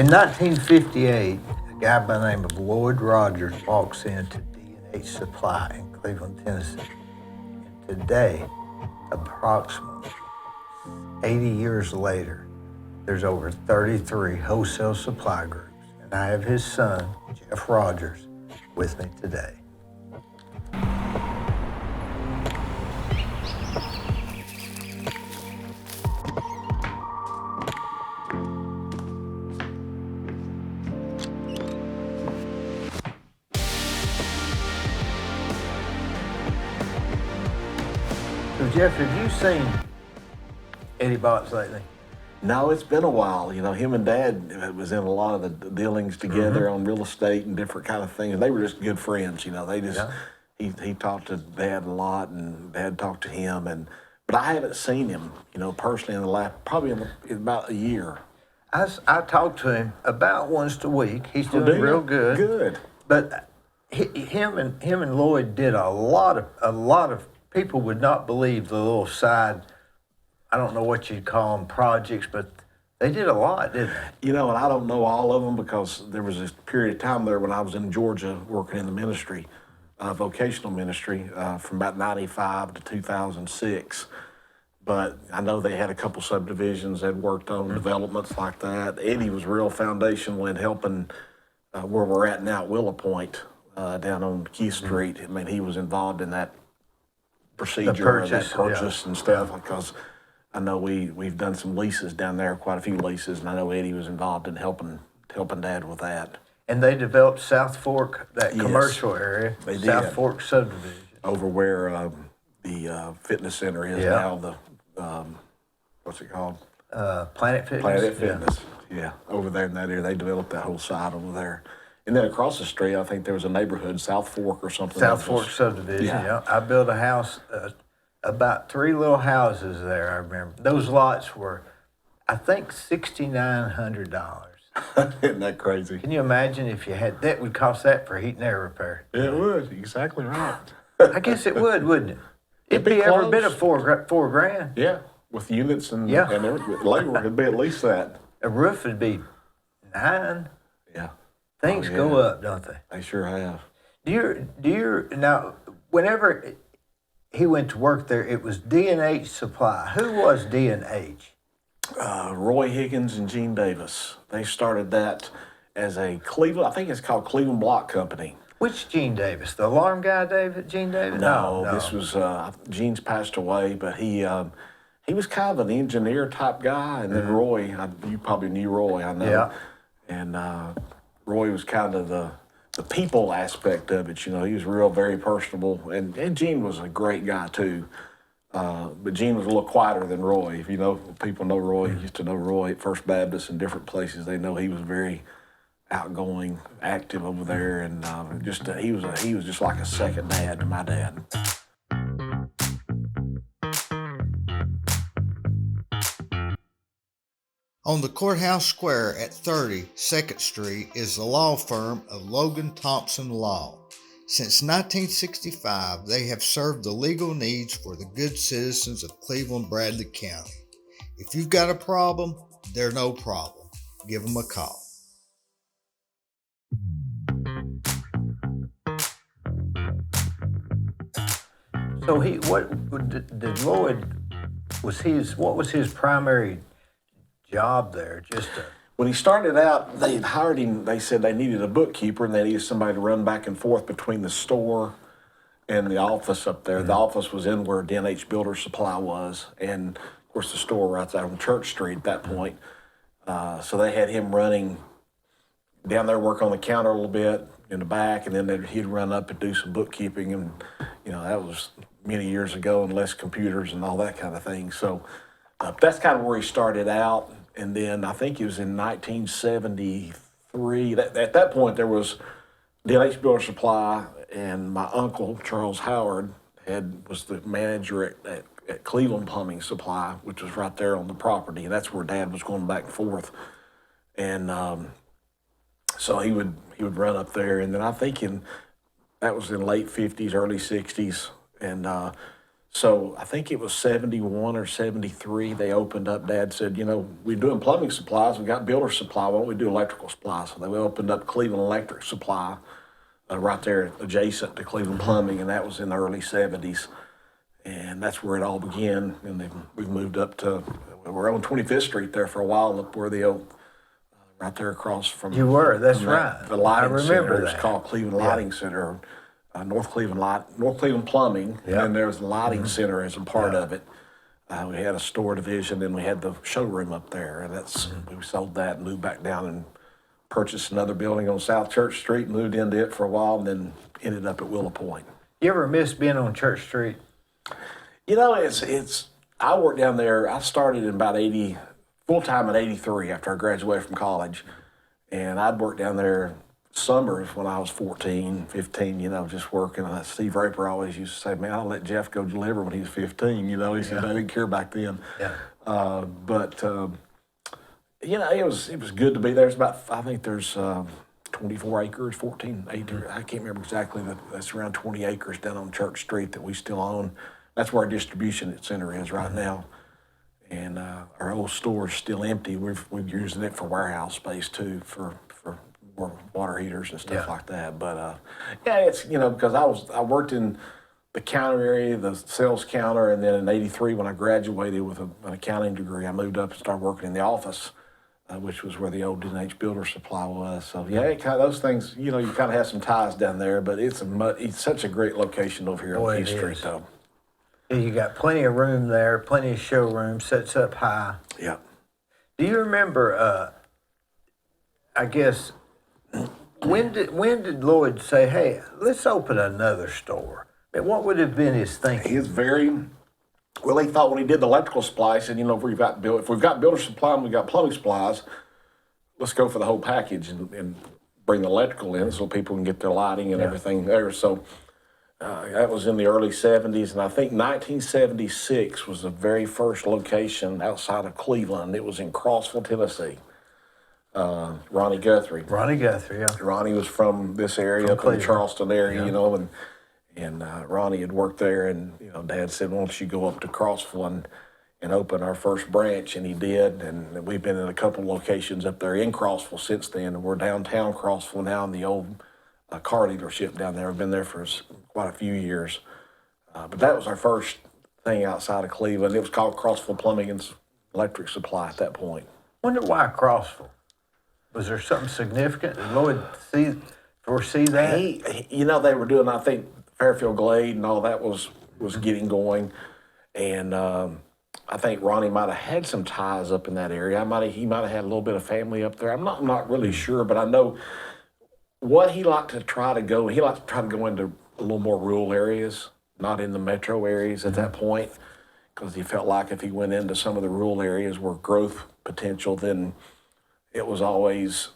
In 1958, a guy by the name of Lloyd Rogers walks into D&H Supply in Cleveland, Tennessee. And today, approximately 80 years later, there's over 33 wholesale supply groups. And I have his son, Jeff Rogers, with me today. So Jeff, have you seen Eddie Botts lately? No, it's been a while. You know, him and Dad was in a lot of the dealings together on real estate and different kind of things. They were just good friends. You know, they just he talked to Dad a lot, and Dad talked to him. But I haven't seen him, you know, personally in the last probably in about a year. I talk to him about once a week. He's doing real good. Good. But him and Lloyd did a lot of people would not believe the little side. I don't know what you'd call them, projects, but they did a lot, didn't they? You know, and I don't know all of them because there was a period of time there when I was in Georgia working in the ministry, vocational ministry, from about 95 to 2006. But I know they had a couple subdivisions that worked on developments like that. Eddie was real foundational in helping where we're at now at Willow Point, down on Keith Street. I mean, he was involved in that procedure, that purchase and stuff, because I know we've done some leases down there, quite a few leases, and I know Eddie was involved in helping Dad with that. And they developed South Fork, that commercial area, they did. South Fork subdivision. Over where the fitness center is now, the, what's it called? Planet Fitness. Planet Fitness, yeah. Over there in that area, they developed that whole side over there. And then across the street, I think there was a neighborhood, South Fork or something. South Fork subdivision, yeah. I built a house, about 3 little houses there, I remember. Those lots were, I think, $6,900. Isn't that crazy? Can you imagine if you had, that would cost that for heat and air repair? It would, exactly right. I guess it would, wouldn't it? It'd be every bit of four grand. Yeah, with units and everything. Labor would be at least that. A roof would be $9,000. Yeah. Things go up, don't they? They sure have. Now, whenever he went to work there, it was D&H Supply. Who was D&H? Roy Higgins and Gene Davis. They started that as a Cleveland, I think it's called Cleveland Block Company. Which Gene Davis? The alarm guy, Gene Davis? No, this was, Gene's passed away, but he was kind of an engineer type guy. And then Roy, you probably knew Roy, I know. Yeah. And Roy was kind of the people aspect of it. You know, he was very personable. And Gene was a great guy, too. But Gene was a little quieter than Roy. If you know, people know Roy, used to know Roy at First Baptist and different places. They know he was very outgoing, active over there, and he was just like a second dad to my dad. On the Courthouse Square at 30 2nd Street is the law firm of Logan Thompson Law. Since 1965, they have served the legal needs for the good citizens of Cleveland-Bradley County. If you've got a problem, they're no problem. Give them a call. So what did Lloyd, what was his primary job there? When he started out, they had hired him. They said they needed a bookkeeper and they needed somebody to run back and forth between the store and the office up there. The office was in where D&H Builder Supply was, and of course the store right there on Church Street at that point. So they had him running down there, work on the counter a little bit in the back, and then he'd run up and do some bookkeeping. And you know, that was many years ago, and less computers and all that kind of thing. So that's kind of where he started out. And then I think it was in 1973. At that point, there was D&H Builder Supply, and my uncle, Charles Howard, was the manager at Cleveland Plumbing Supply, which was right there on the property. And that's where Dad was going back and forth. And so he would run up there. And then I think that was in late 50s, early 60s. And So I think it was 71 or 73. They opened up. Dad said, you know, we're doing plumbing supplies. We got builder supply. Why don't we do electrical supply? So they opened up Cleveland Electric Supply right there adjacent to Cleveland Plumbing, and that was in the early 70s. And that's where it all began. And then we've moved up to, we're on 25th Street there for a while, up where the old, right there across from. You were, that's from right. The lighting I remember center. that. It's called Cleveland Lighting Center. North Cleveland Plumbing, and then there's the Lighting Center as a part of it. We had a store division, then we had the showroom up there, and that's we sold that and moved back down and purchased another building on South Church Street, moved into it for a while, and then ended up at Willow Point. You ever miss being on Church Street? You know, it's I worked down there. I started in about 80, full time at 83 after I graduated from college, and I'd worked down there summers when I was 14, 15, you know, just working. Steve Raper always used to say, man, I'll let Jeff go deliver when he was 15, you know. He said, I didn't care back then. Yeah. You know, it was good to be there. It's about, I think there's 24 acres, 14 acres. I can't remember exactly. That's around 20 acres down on Church Street that we still own. That's where our distribution center is right now. And our old store is still empty. We're using it for warehouse space too, for water heaters and stuff like that. But yeah, it's, you know, because I worked in the counter area, the sales counter, and then in '83 when I graduated with an accounting degree, I moved up and started working in the office, which was where the old D&H Builder Supply was. So yeah, it kind of, those things, you know, you kind of have some ties down there, but it's such a great location over here on East Street, though. Yeah, you got plenty of room there, plenty of showroom, sets up high. Yeah. Do you remember? I guess. When did Lloyd say, "Hey, let's open another store"? I mean, what would have been his thinking? He was very well. He thought when he did the electrical supply, he said, "You know, if we've got builder supply and we've got plumbing supplies, let's go for the whole package and bring the electrical in so people can get their lighting and everything there." So that was in the early '70s, and I think 1976 was the very first location outside of Cleveland. It was in Crossville, Tennessee. Ronnie Guthrie. Yeah. Ronnie was from this area, up in the Charleston area, you know, and Ronnie had worked there, and you know, Dad said, "Why don't you go up to Crossville and open our first branch?" And he did, and we've been in a couple locations up there in Crossville since then. And we're downtown Crossville now in the old car dealership down there. I've been there for quite a few years, but that was our first thing outside of Cleveland. It was called Crossville Plumbing and Electric Supply at that point. Wonder why Crossville? Was there something significant? Did Lloyd foresee that? You know, they were doing, I think, Fairfield Glade and all that was getting going. And I think Ronnie might have had some ties up in that area. He might have had a little bit of family up there. I'm not really sure, but I know what he liked to try to go into a little more rural areas, not in the metro areas at that point, because he felt like if he went into some of the rural areas where growth potential, then it was always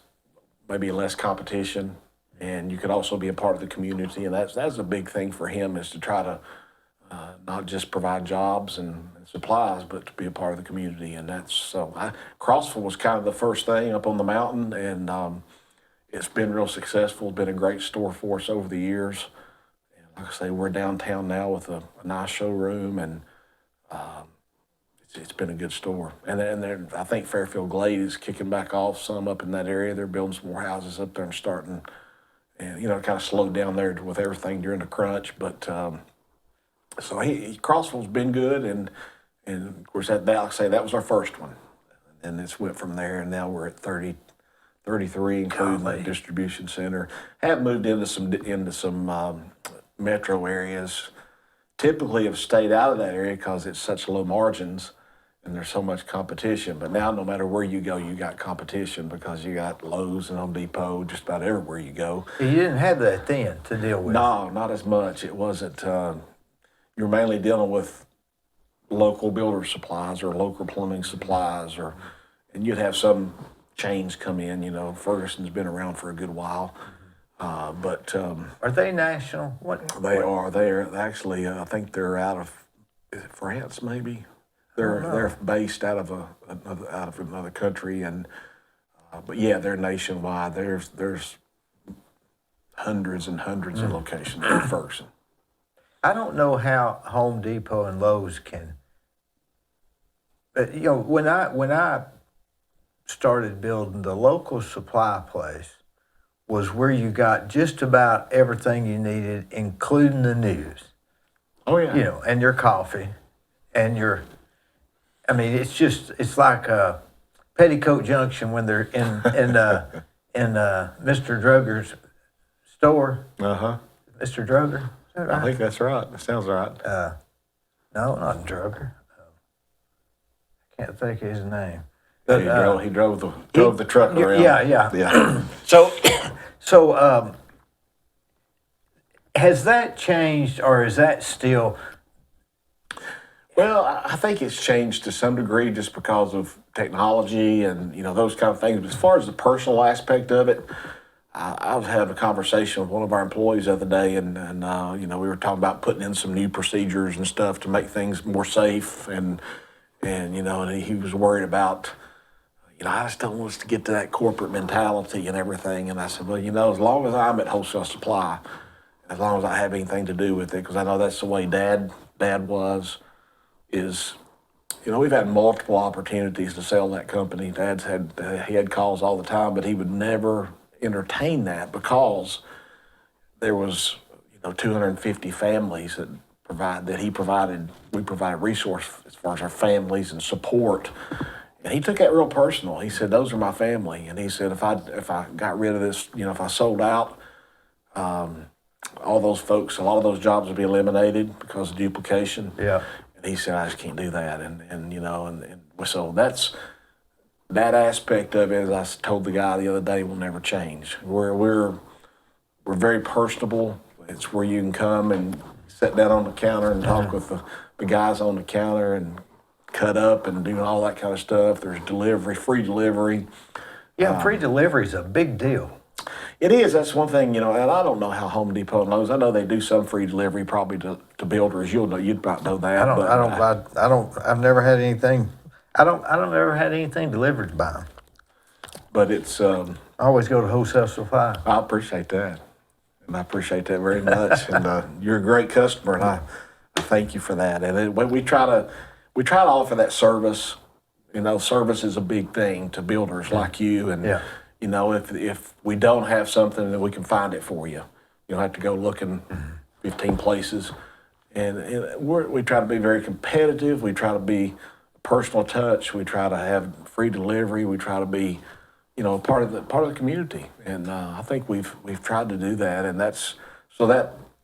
maybe less competition, and you could also be a part of the community. And that's a big thing for him, is to try to not just provide jobs and supplies, but to be a part of the community. And Crossville was kind of the first thing up on the mountain, and it's been real successful. It's been a great store for us over the years. And like I say, we're downtown now with a nice showroom, and it's been a good store. And then I think Fairfield Glade is kicking back off some up in that area. They're building some more houses up there and starting, and you know, kind of slowed down there with everything during the crunch. But so Crossville's been good, and of course like I say, that was our first one, and it's went from there, and now we're at 33, including the distribution center. Have moved into some metro areas. Typically have stayed out of that area because it's such low margins and there's so much competition. But now no matter where you go, you got competition, because you got Lowe's and Home Depot just about everywhere you go. You didn't have that then to deal with. No, not as much. It wasn't, you're mainly dealing with local builder supplies or local plumbing supplies, and you'd have some chains come in, you know. Ferguson's been around for a good while. But are they national? They are. They're actually. I think they're out of, is it France? Maybe they're based out of another country, and but yeah, they're nationwide. There's hundreds and hundreds of locations in Ferguson. I don't know how Home Depot and Lowe's can. But when I started building, the local supply place was where you got just about everything you needed, including the news. Oh yeah. And your coffee, and your. I mean, it's like Petticoat Junction when they're in Mr. Drugger's store. Uh-huh. Mr. Drugger, is that right? I think that's right. That sounds right. No, not Drugger. I can't think of his name. He drove the truck around. Yeah. So has that changed, or is that still? Well, I think it's changed to some degree just because of technology and those kind of things. But as far as the personal aspect of it, I was having a conversation with one of our employees the other day, and we were talking about putting in some new procedures and stuff to make things more safe, and he was worried about. I just don't want us to get to that corporate mentality and everything. And I said, well, as long as I'm at Wholesale Supply, as long as I have anything to do with it, because I know that's the way Dad was, we've had multiple opportunities to sell that company. He had calls all the time, but he would never entertain that because there was, 250 families we provided resource as far as our families and support. And he took that real personal. He said, those are my family. And he said, if I got rid of this, if I sold out, all those folks, a lot of those jobs would be eliminated because of duplication. Yeah. And he said, I just can't do that. And so that aspect of it, as I told the guy the other day, will never change. We're very personable. It's where you can come and sit down on the counter and talk with the guys on the counter and cut up and doing all that kind of stuff. There's free delivery. Yeah, free delivery is a big deal. It is. That's one thing, and I don't know how Home Depot and Lowe's. I know they do some free delivery probably to builders. You'd about know that. I've never had anything. I don't ever had anything delivered by them. But it's. I always go to Wholesale Supply. I appreciate that, and I appreciate that very much. And you're a great customer, and I thank you for that. And we try to offer that service. Service is a big thing to builders like you, and if we don't have something, then we can find it for you. You don't have to go looking 15 places. And we try to be very competitive. We try to be personal touch. We try to have free delivery. We try to be, part of the community. And I think we've tried to do that. And that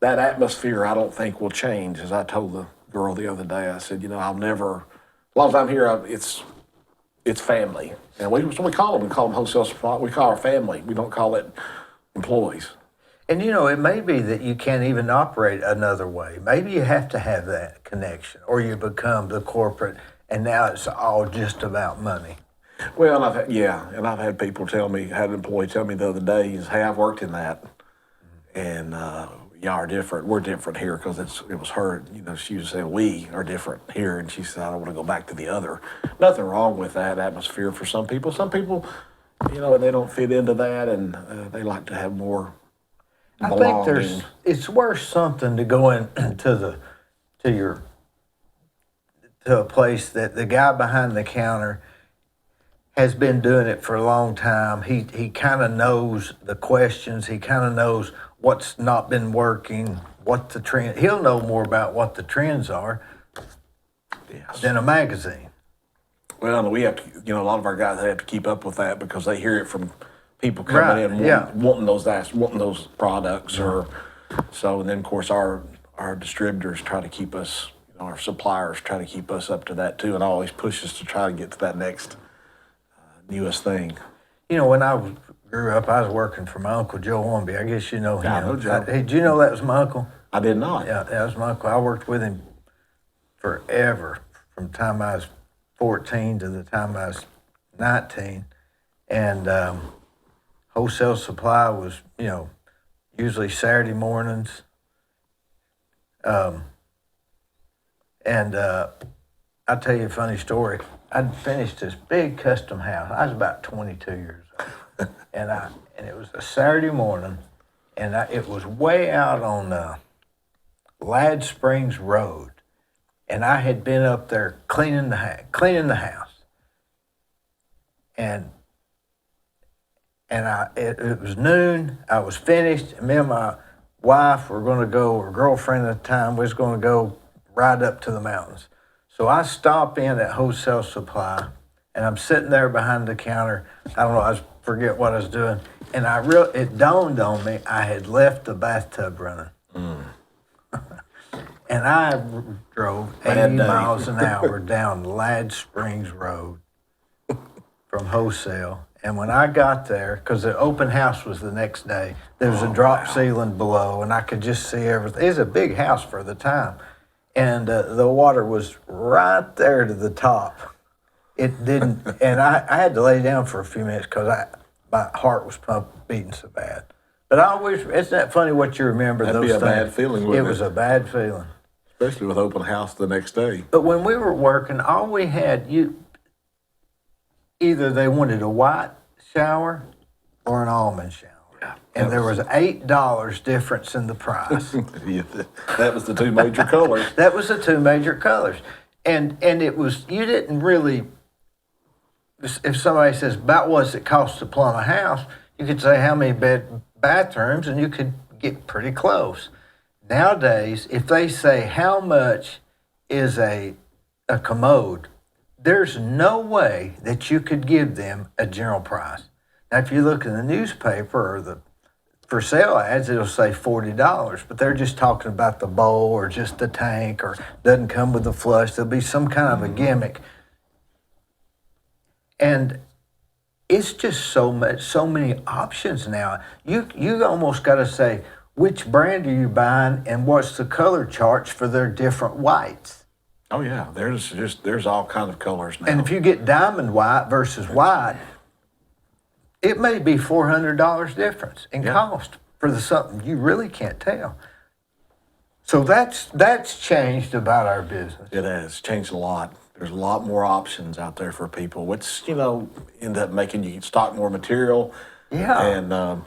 atmosphere I don't think will change. As I told the girl the other day, I said, I'll never, as long as I'm here, it's family. And we call them Wholesale Supply. We call our family. We don't call it employees. And it may be that you can't even operate another way. Maybe you have to have that connection, or you become the corporate, and now it's all just about money. Well, I've had people had an employee tell me the other day, hey, I've worked in that, and y'all are different. We're different here because it was her. She was saying we are different here, and she said I don't want to go back to the other. Nothing wrong with that atmosphere for some people. Some people, they don't fit into that, and they like to have more. I think it's worth something to go into to a place that the guy behind the counter has been doing it for a long time. He kind of knows the questions. He kind of knows what's not been working, what the trend. He'll know more about what the trends are than a magazine. Well, we have to. A lot of our guys have to keep up with that because they hear it from people coming in wanting those products, or so. And then of course our distributors try to keep us, our suppliers try to keep us up to that too, and always push us to try to get to that next newest thing. When I grew up, I was working for my Uncle Joe Hornby. I guess you know him. I know Joe. Hey, did you know that was my uncle? I did not. Yeah, that was my uncle. I worked with him forever, from the time I was 14 to the time I was 19. And Wholesale Supply was, usually Saturday mornings. And I'll tell you a funny story. I'd finished this big custom house. I was about 22 years old. and it was a Saturday morning, and it was way out on Ladd Springs Road, and I had been up there cleaning the house, and it was noon. I was finished, and me and my wife were going to go, or girlfriend at the time, was going to go ride up to the mountains. So I stop in at Wholesale Supply, and I'm sitting there behind the counter. I don't know, I forget what I was doing, and it dawned on me I had left the bathtub running. And I drove 80 miles an hour down Ladd Springs Road from Wholesale. And when I got there, because the open house was the next day, there was a drop ceiling below, and I could just see everything. It was a big house for the time. And the water was right there to the top. It didn't, and I had to lay down for a few minutes because my heart was beating so bad. But I always, isn't that funny what you remember? That'd those be a things? bad feeling, wouldn't It was a bad feeling. Especially with open house the next day. But when we were working, all we had, either they wanted a white shower or an almond shower. Yeah. And there was $8 difference in the price. Yeah, that was the two major colors. That was the two major colors. And it was, you didn't really, if somebody says, about what's it cost to plumb a house, you could say how many bathrooms, and you could get pretty close. Nowadays, if they say how much is a commode, there's no way that you could give them a general price. Now, if you look in the newspaper or the for sale ads, it'll say $40, but they're just talking about the bowl or just the tank or doesn't come with the flush. There'll be some kind of a gimmick. And it's just so many options now. You almost got to say, which brand are you buying and what's the color charts for their different whites? Oh yeah, there's all kind of colors now. And if you get diamond white versus white, it may be $400 difference in cost for something you really can't tell. So that's changed about our business. It has changed a lot. There's a lot more options out there for people, which end up making you stock more material. Yeah. And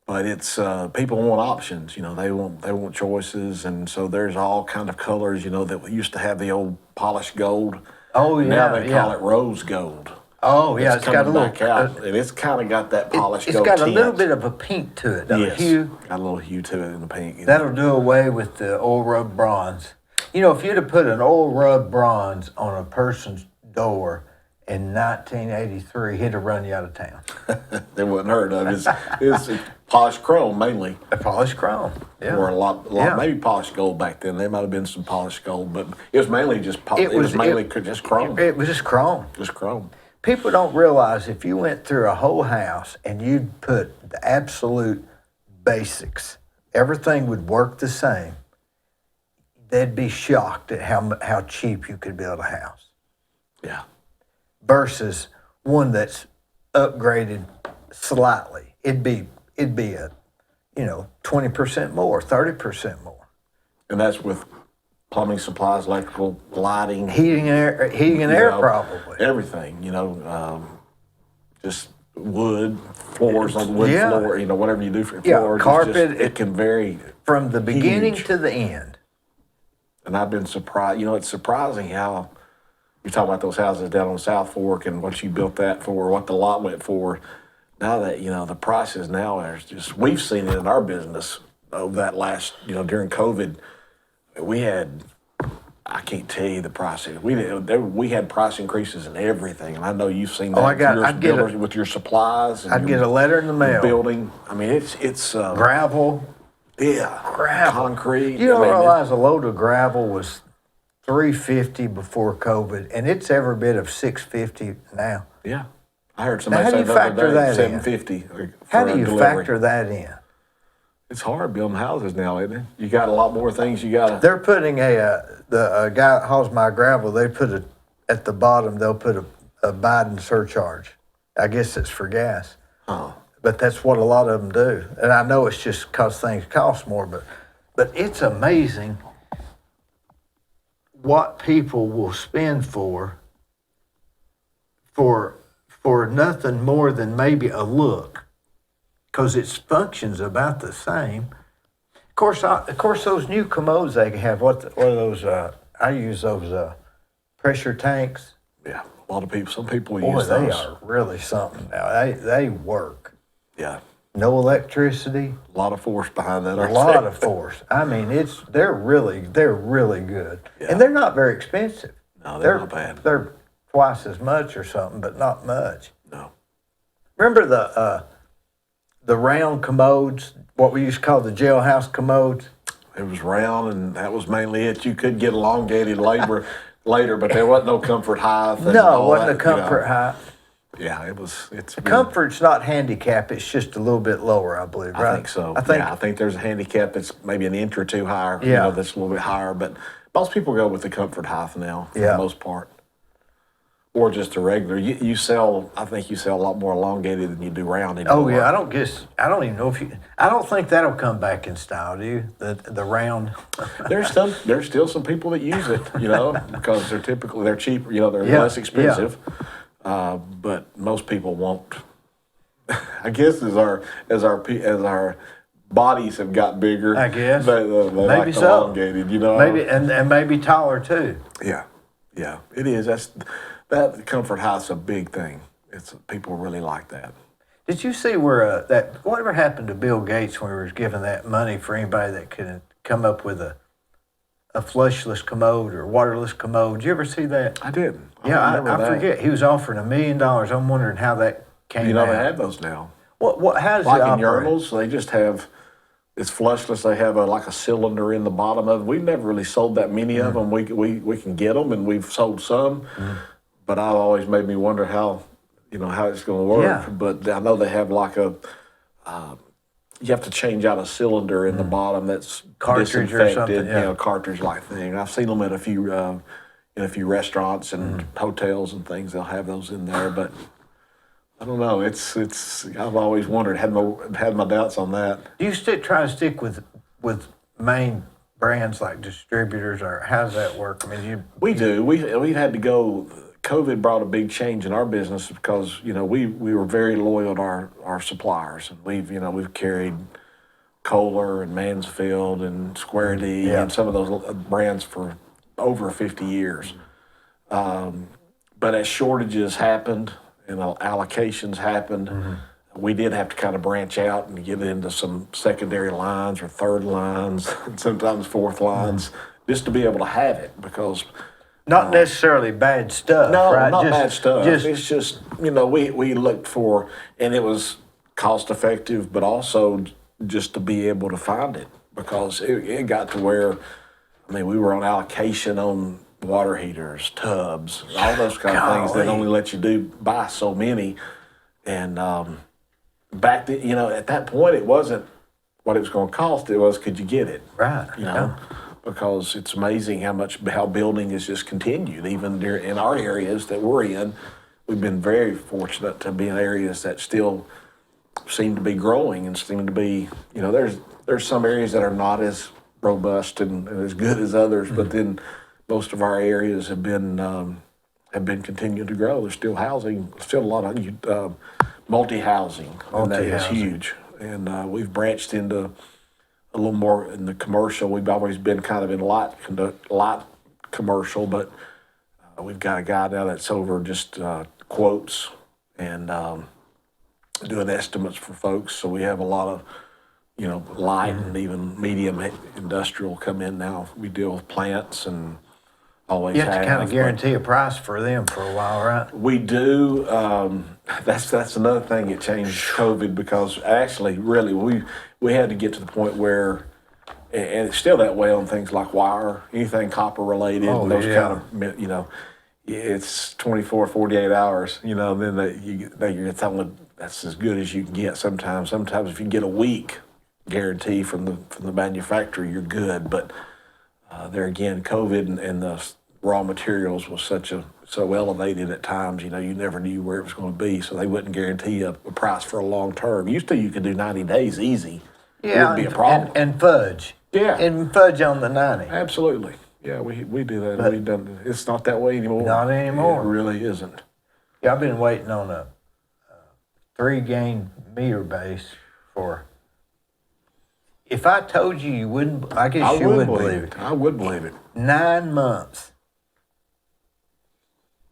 but it's people want options. They want choices, and so there's all kind of colors. That we used to have the old polished gold. Oh yeah. Now they call it rose gold. Oh yeah, it's got a little back out, and it's kind of got that polished It's gold got a tint. little bit of a pink to it, Yes, hue. got a little hue to it in the pink. That'll do away with the oil rub bronze. If you'd have put an oil rub bronze on a person's door in 1983, he'd have run you out of town. They wouldn't hurt of it. It's polished chrome mainly. A polished chrome, yeah. Or a lot, maybe polished gold back then. There might have been some polished gold, but it was mainly just just chrome. It was just chrome. Just chrome. People don't realize if you went through a whole house and you'd put the absolute basics, everything would work the same. They'd be shocked at how cheap you could build a house. Yeah. Versus one that's upgraded slightly. It'd be a 20% more, 30% more. And that's with plumbing supplies, electrical, lighting, Heating and air probably. everything. Just wood floors on the wood Yeah. floor. Whatever you do for Yeah, floors, carpet, it can vary. From the beginning Huge. to the end. And I've been surprised. It's surprising how you talk about those houses down on South Fork and what you built that for, what the lot went for. Now that, the prices now are just, we've seen it in our business of that last, during COVID, we had, I can't tell you the prices. We had price increases in everything. And I know you've seen that with your supplies. And I'd get a letter in the mail. Building. I mean, it's Gravel. yeah, Gravel. concrete. You don't realize a load of gravel was $350 before COVID, and it's every bit of $650 now. Yeah. I heard somebody Now, say how do you the other factor day, that in? $750. How do you factor that in? It's hard building houses now, isn't it? You got a lot more things you got to. They're putting the guy that hauls my gravel. They put at the bottom. They'll put a Biden surcharge. I guess it's for gas. Oh. But that's what a lot of them do. And I know it's just because things cost more, but it's amazing what people will spend for nothing more than maybe a look, because its function's about the same. Of course, those new commodes they have. What are those? I use those pressure tanks. Yeah, a lot of people. Some people Boy, use they those. are really something now. They work. Yeah, No electricity, a lot of force behind that. a lot of force. I mean, they're really good, Yeah. and they're not very expensive. No, they're not bad. They're twice as much or something, but not much. No. Remember the round commodes, what we used to call the jailhouse commodes? It was round, and that was mainly it. You could get elongated labor later, but there wasn't no comfort height. and No, it all wasn't that, a comfort height. Yeah, it was. It's Comfort's not handicap, it's just a little bit lower, I believe, right? I think so. I think, I think there's a handicap that's maybe an inch or two higher. Yeah. That's a little bit higher, but most people go with the comfort height now for Yeah. the most part, or just a regular. You sell. I think you sell a lot more elongated than you do round anymore. oh yeah, I don't even know I don't think that'll come back in style, do you? The round. There's still some people that use it, because they're cheaper, they're Yeah, less expensive. But most people won't. I guess as our bodies have got bigger, I guess. they Maybe like so. elongated, Maybe and maybe taller too. Yeah, it is. That comfort height's a big thing. People really like that. Did you see where whatever happened to Bill Gates when he was giving that money for anybody that could come up with a flushless commode or waterless commode? Did you ever see that? I didn't. Yeah, remember I that. forget. He was offering $1 million. I'm wondering how that came out. They have those now. How does Like it in operate? urinals, they just have, it's flushless. They have like a cylinder in the bottom of it. We've never really sold that many of them. We can get them, and we've sold some. But I've always made me wonder how it's going to work. Yeah. But I know they have like you have to change out a cylinder in the bottom that's Cartridge or disinfected, something, yeah. Cartridge like thing. I've seen them at a few restaurants and hotels and things. They'll have those in there, but I don't know. It's. I've always wondered, had my doubts on that. Do you try to stick with main brands like distributors, or how does that work? I mean, We do. We've had to go. COVID brought a big change in our business because we were very loyal to our suppliers, and we've carried Kohler and Mansfield and Square D Yeah. and some of those brands for over 50 years. But as shortages happened and allocations happened, we did have to kind of branch out and get into some secondary lines or third lines, and sometimes fourth lines, just to be able to have it because. not necessarily bad stuff. No, right? not bad stuff. Just It's just, we looked for, and it was cost effective, but also just to be able to find it because it got to where, we were on allocation on water heaters, tubs, all those kind of things that Golly. only let you buy so many. And back then, at that point, it wasn't what it was going to cost. It was, could you get it? right. Yeah. Because it's amazing how building has just continued. Even in our areas that we're in, we've been very fortunate to be in areas that still seem to be growing and seem to be, there's some areas that are not as robust and as good as others, but then most of our areas have been continuing to grow. There's still housing, still a lot of multi-housing, and that is Multi-housing. huge. And we've branched into a little more in the commercial. We've always been kind of in light commercial, but we've got a guy now that's over just quotes and doing estimates for folks. So we have a lot of, light and even medium industrial come in now. We deal with plants and always You have to kind have, of but- guarantee a price for them for a while, right? We do. That's another thing that changed COVID because actually, really, we had to get to the point where, and it's still that way on things like wire, anything copper related, Oh, and those yeah. kind of, it's 24, 48 hours. Then you're telling that's as good as you can get. Sometimes if you get a week guarantee from the manufacturer, you're good. But there again, COVID and the raw materials was so elevated at times, you never knew where it was going to be, so they wouldn't guarantee a price for a long term. Used to, you could do 90 days easy. It wouldn't be a problem. And fudge. Yeah. And fudge on the 90. Absolutely. Yeah, we do that. We've done. It's not that way anymore. Not anymore. It really isn't. Yeah, I've been waiting on a 3-gain meter base for If I told you, you wouldn't. I guess you wouldn't believe it. I would believe it. 9 months.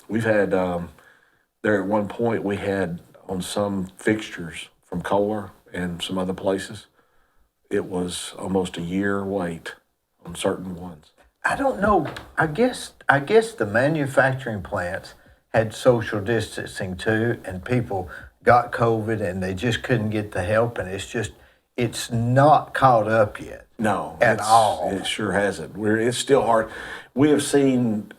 We've had there at one point we had on some fixtures from Kohler and some other places, it was almost a year wait on certain ones. I don't know. I guess the manufacturing plants had social distancing too, and people got COVID and they just couldn't get the help, and it's not caught up yet. No, at all. It sure hasn't. It's still hard. We have seen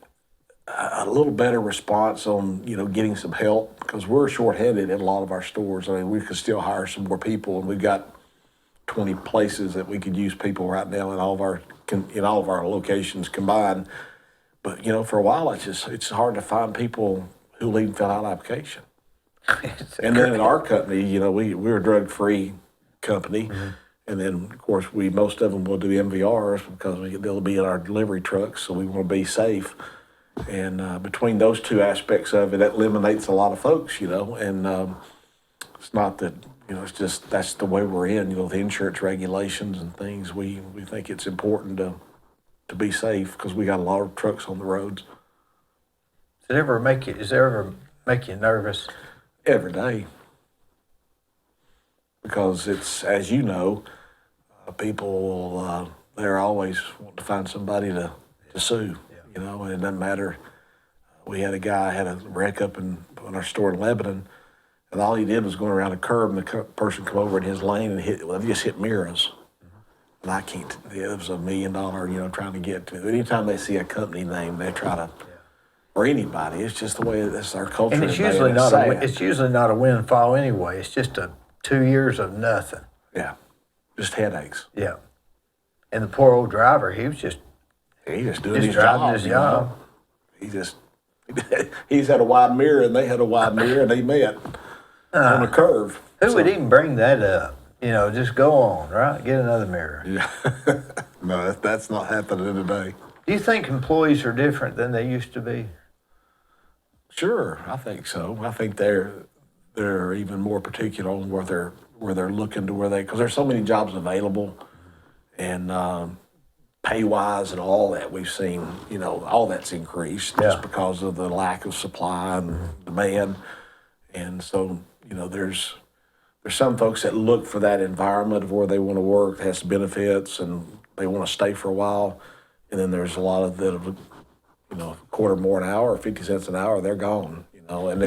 a little better response on getting some help because we're shorthanded in a lot of our stores. I mean, we could still hire some more people, and we've got 20 places that we could use people right now in all of our locations combined. But for a while, it's hard to find people who will even fill out an application. And then in our company, we're a drug-free company. Mm-hmm. And then, of course, most of them will do MVRs because they'll be in our delivery trucks, so we want to be safe. And between those two aspects of it, that eliminates a lot of folks, and it's not that, it's just that's the way we're in, the insurance regulations and things. We think it's important to be safe because we got a lot of trucks on the roads. Does it ever make you nervous? Every day. Because it's, as you know, people, they're always wanting to find somebody to sue, and it doesn't matter. We had a guy had a wreck up in our store in Lebanon, and all he did was going around a curb, and the person come over in his lane and hit mirrors. And I can't, it was $1 million, trying to get to. Anytime they see a company name, they try to, or anybody, it's just the way that's our culture. And it's usually not a windfall anyway. It's just 2 years of nothing. Yeah, just headaches. Yeah. And the poor old driver, he was just doing his job. He's had a wide mirror and they had a wide mirror and they met on a curve. Who would even bring that up? Just go on, right? Get another mirror. Yeah. No, that's not happening today. Do you think employees are different than they used to be? Sure, I think so. I think they're even more particular on where they're looking to because there's so many jobs available, and pay wise and all that we've seen, all that's increased just because of the lack of supply and demand, and so there's some folks that look for that environment of where they want to work, that has benefits, and they want to stay for a while, and then there's a lot of that, a quarter more an hour or 50 cents an hour, they're gone. And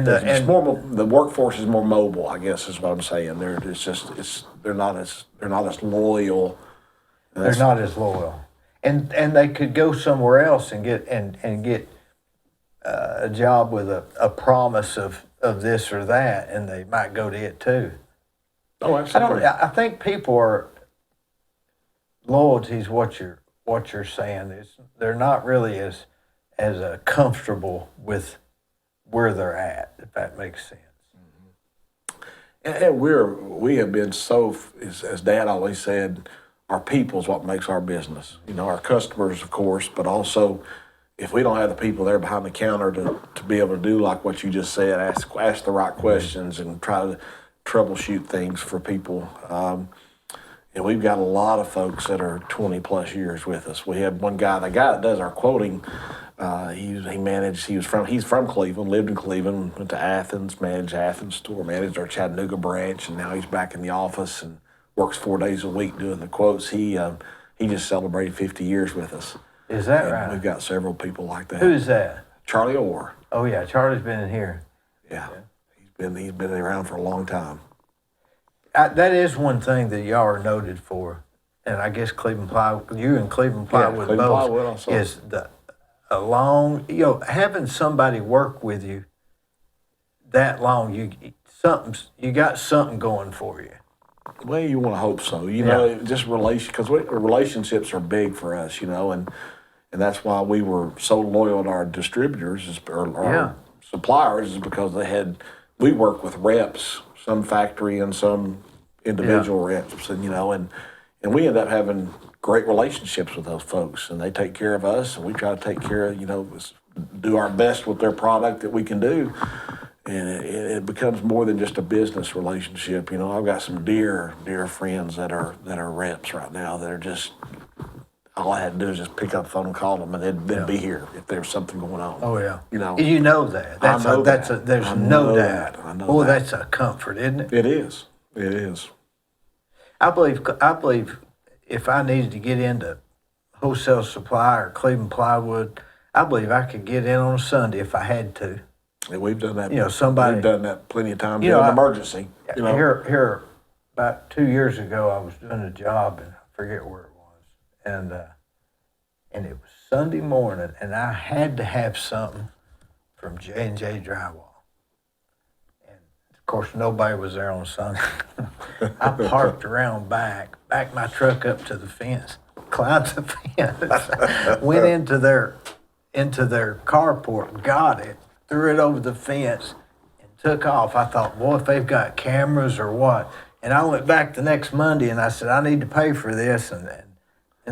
the workforce is more mobile, I guess is what I'm saying. They're not as loyal. They're not as loyal, and they could go somewhere else and get a job with a promise of this or that, and they might go to it too. Oh, absolutely. I think people are loyalty is what you're saying. They're not really as comfortable with where they're at, if that makes sense. And we have been so, as Dad always said, our people's what makes our business. Our customers, of course, but also if we don't have the people there behind the counter to be able to do like what you just said, ask the right questions and try to troubleshoot things for people. And we've got a lot of folks that are 20 plus years with us. We had one guy, the guy that does our quoting, he's from Cleveland, lived in Cleveland, went to Athens, managed Athens store, managed our Chattanooga branch, and now he's back in the office and works 4 days a week doing the quotes. He just celebrated 50 years with us. Is that right? We've got several people like that. Who's that? Charlie Orr. Oh yeah, Charlie's been in here. Yeah. He's been around for a long time. That is one thing that y'all are noted for, and I guess Cleveland Plywood, you and Cleveland Plywood both, is having somebody work with you that long. You got something going for you. Well, you want to hope so. Just because relationships are big for us, and that's why we were so loyal to our distributors or our suppliers, is because we work with reps, some factory and some individual reps, and we end up having great relationships with those folks, and they take care of us, and we try to take care of, do our best with their product that we can do. And it becomes more than just a business relationship. You know, I've got some dear friends that are reps right now that are just, all I had to do is just pick up the phone and call them, and they'd be here if there was something going on. Oh yeah. You know. You know that. I know that. There's I no know doubt. that. I know Boy, that. that's a comfort, isn't it? It is. It is. I believe if I needed to get into wholesale supply or Cleveland plywood, I believe I could get in on a Sunday if I had to. Yeah, we've done that. You know, somebody. We've done that plenty of times. You know, in an emergency. You know. Here, about 2 years ago, I was doing a job, and I forget where it was, and it was Sunday morning, and I had to have something from J&J Drywall. Of course, nobody was there on Sunday. I parked around backed my truck up to the fence, climbed the fence, went into their carport, got it, threw it over the fence, and took off. I thought, boy, if they've got cameras or what. And I went back the next Monday and I said, I need to pay for this. And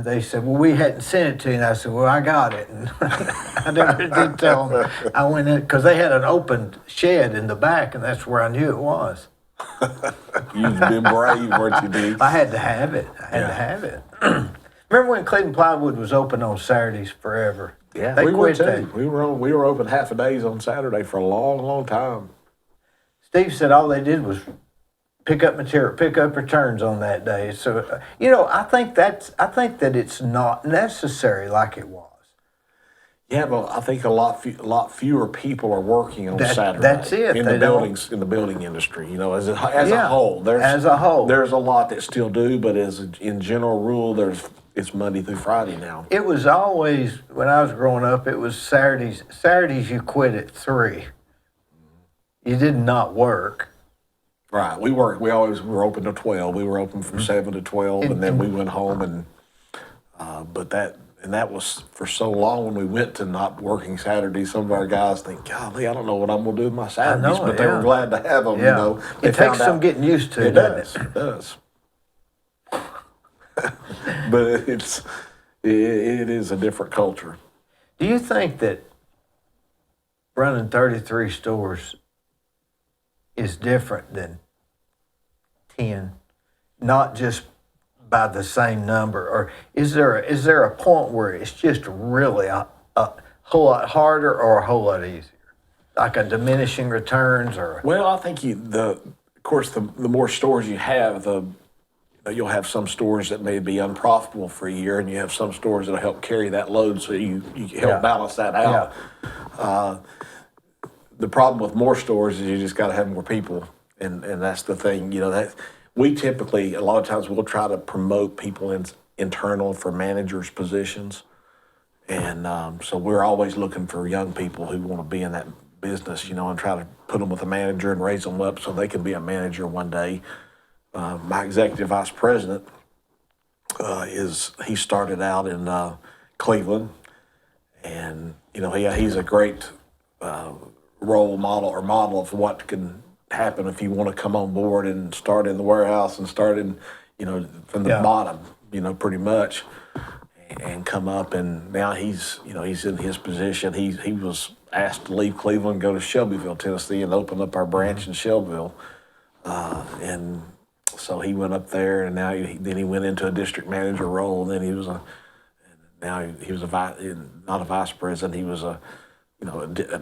they said, well, we hadn't sent it to you. And I said, well, I got it. And I never did tell them. I went in because they had an open shed in the back, and that's where I knew it was. You've been brave, weren't you, Dee? I had to have it. I had to have it. Remember when Cleveland Plywood was open on Saturdays forever? Yeah, they we were quit too. that. We were open half a days on Saturday for a long, long time. Steve said all they did was pick up material, pick up returns on that day. So you know, I think that it's not necessary like it was. Yeah, but I think a lot fewer people are working on Saturday. That's it. In the building industry. You know, as a whole, there's a lot that still do, but in general rule, it's Monday through Friday now. It was always, when I was growing up, it was Saturdays. Saturdays you quit at 3. You did not work. Right. We always were open to 12. We were open from 7 to 12, and then we went home and that was for so long when we went to not working Saturdays. Some of our guys think, golly, I don't know what I'm going to do with my Saturdays, but they were glad to have them. Yeah. You know, it takes some getting used to, doesn't it? It does. But it is a different culture. Do you think that running 33 stores is different than 10? Not just by the same number, or is there a point where it's just really a whole lot harder or a whole lot easier, like a diminishing returns or? Well, I think of course the more stores you have, you'll have some stores that may be unprofitable for a year, and you have some stores that'll help carry that load, so you help balance that out. Yeah. The problem with more stores is you just got to have more people, and that's the thing. You know, that we typically, a lot of times, we'll try to promote people internal for managers' positions, and so we're always looking for young people who want to be in that business, you know, and try to put them with a manager and raise them up so they can be a manager one day. My executive vice president he started out in Cleveland, and you know he's a great role model of what can happen if you want to come on board and start in the warehouse and start in, you know, from the bottom, you know, pretty much, and come up. And now he's in his position. He was asked to leave Cleveland, go to Shelbyville, Tennessee, and open up our branch in Shelbyville, and so he went up there, and now he went into a district manager role, and then he was not a vice president. He was an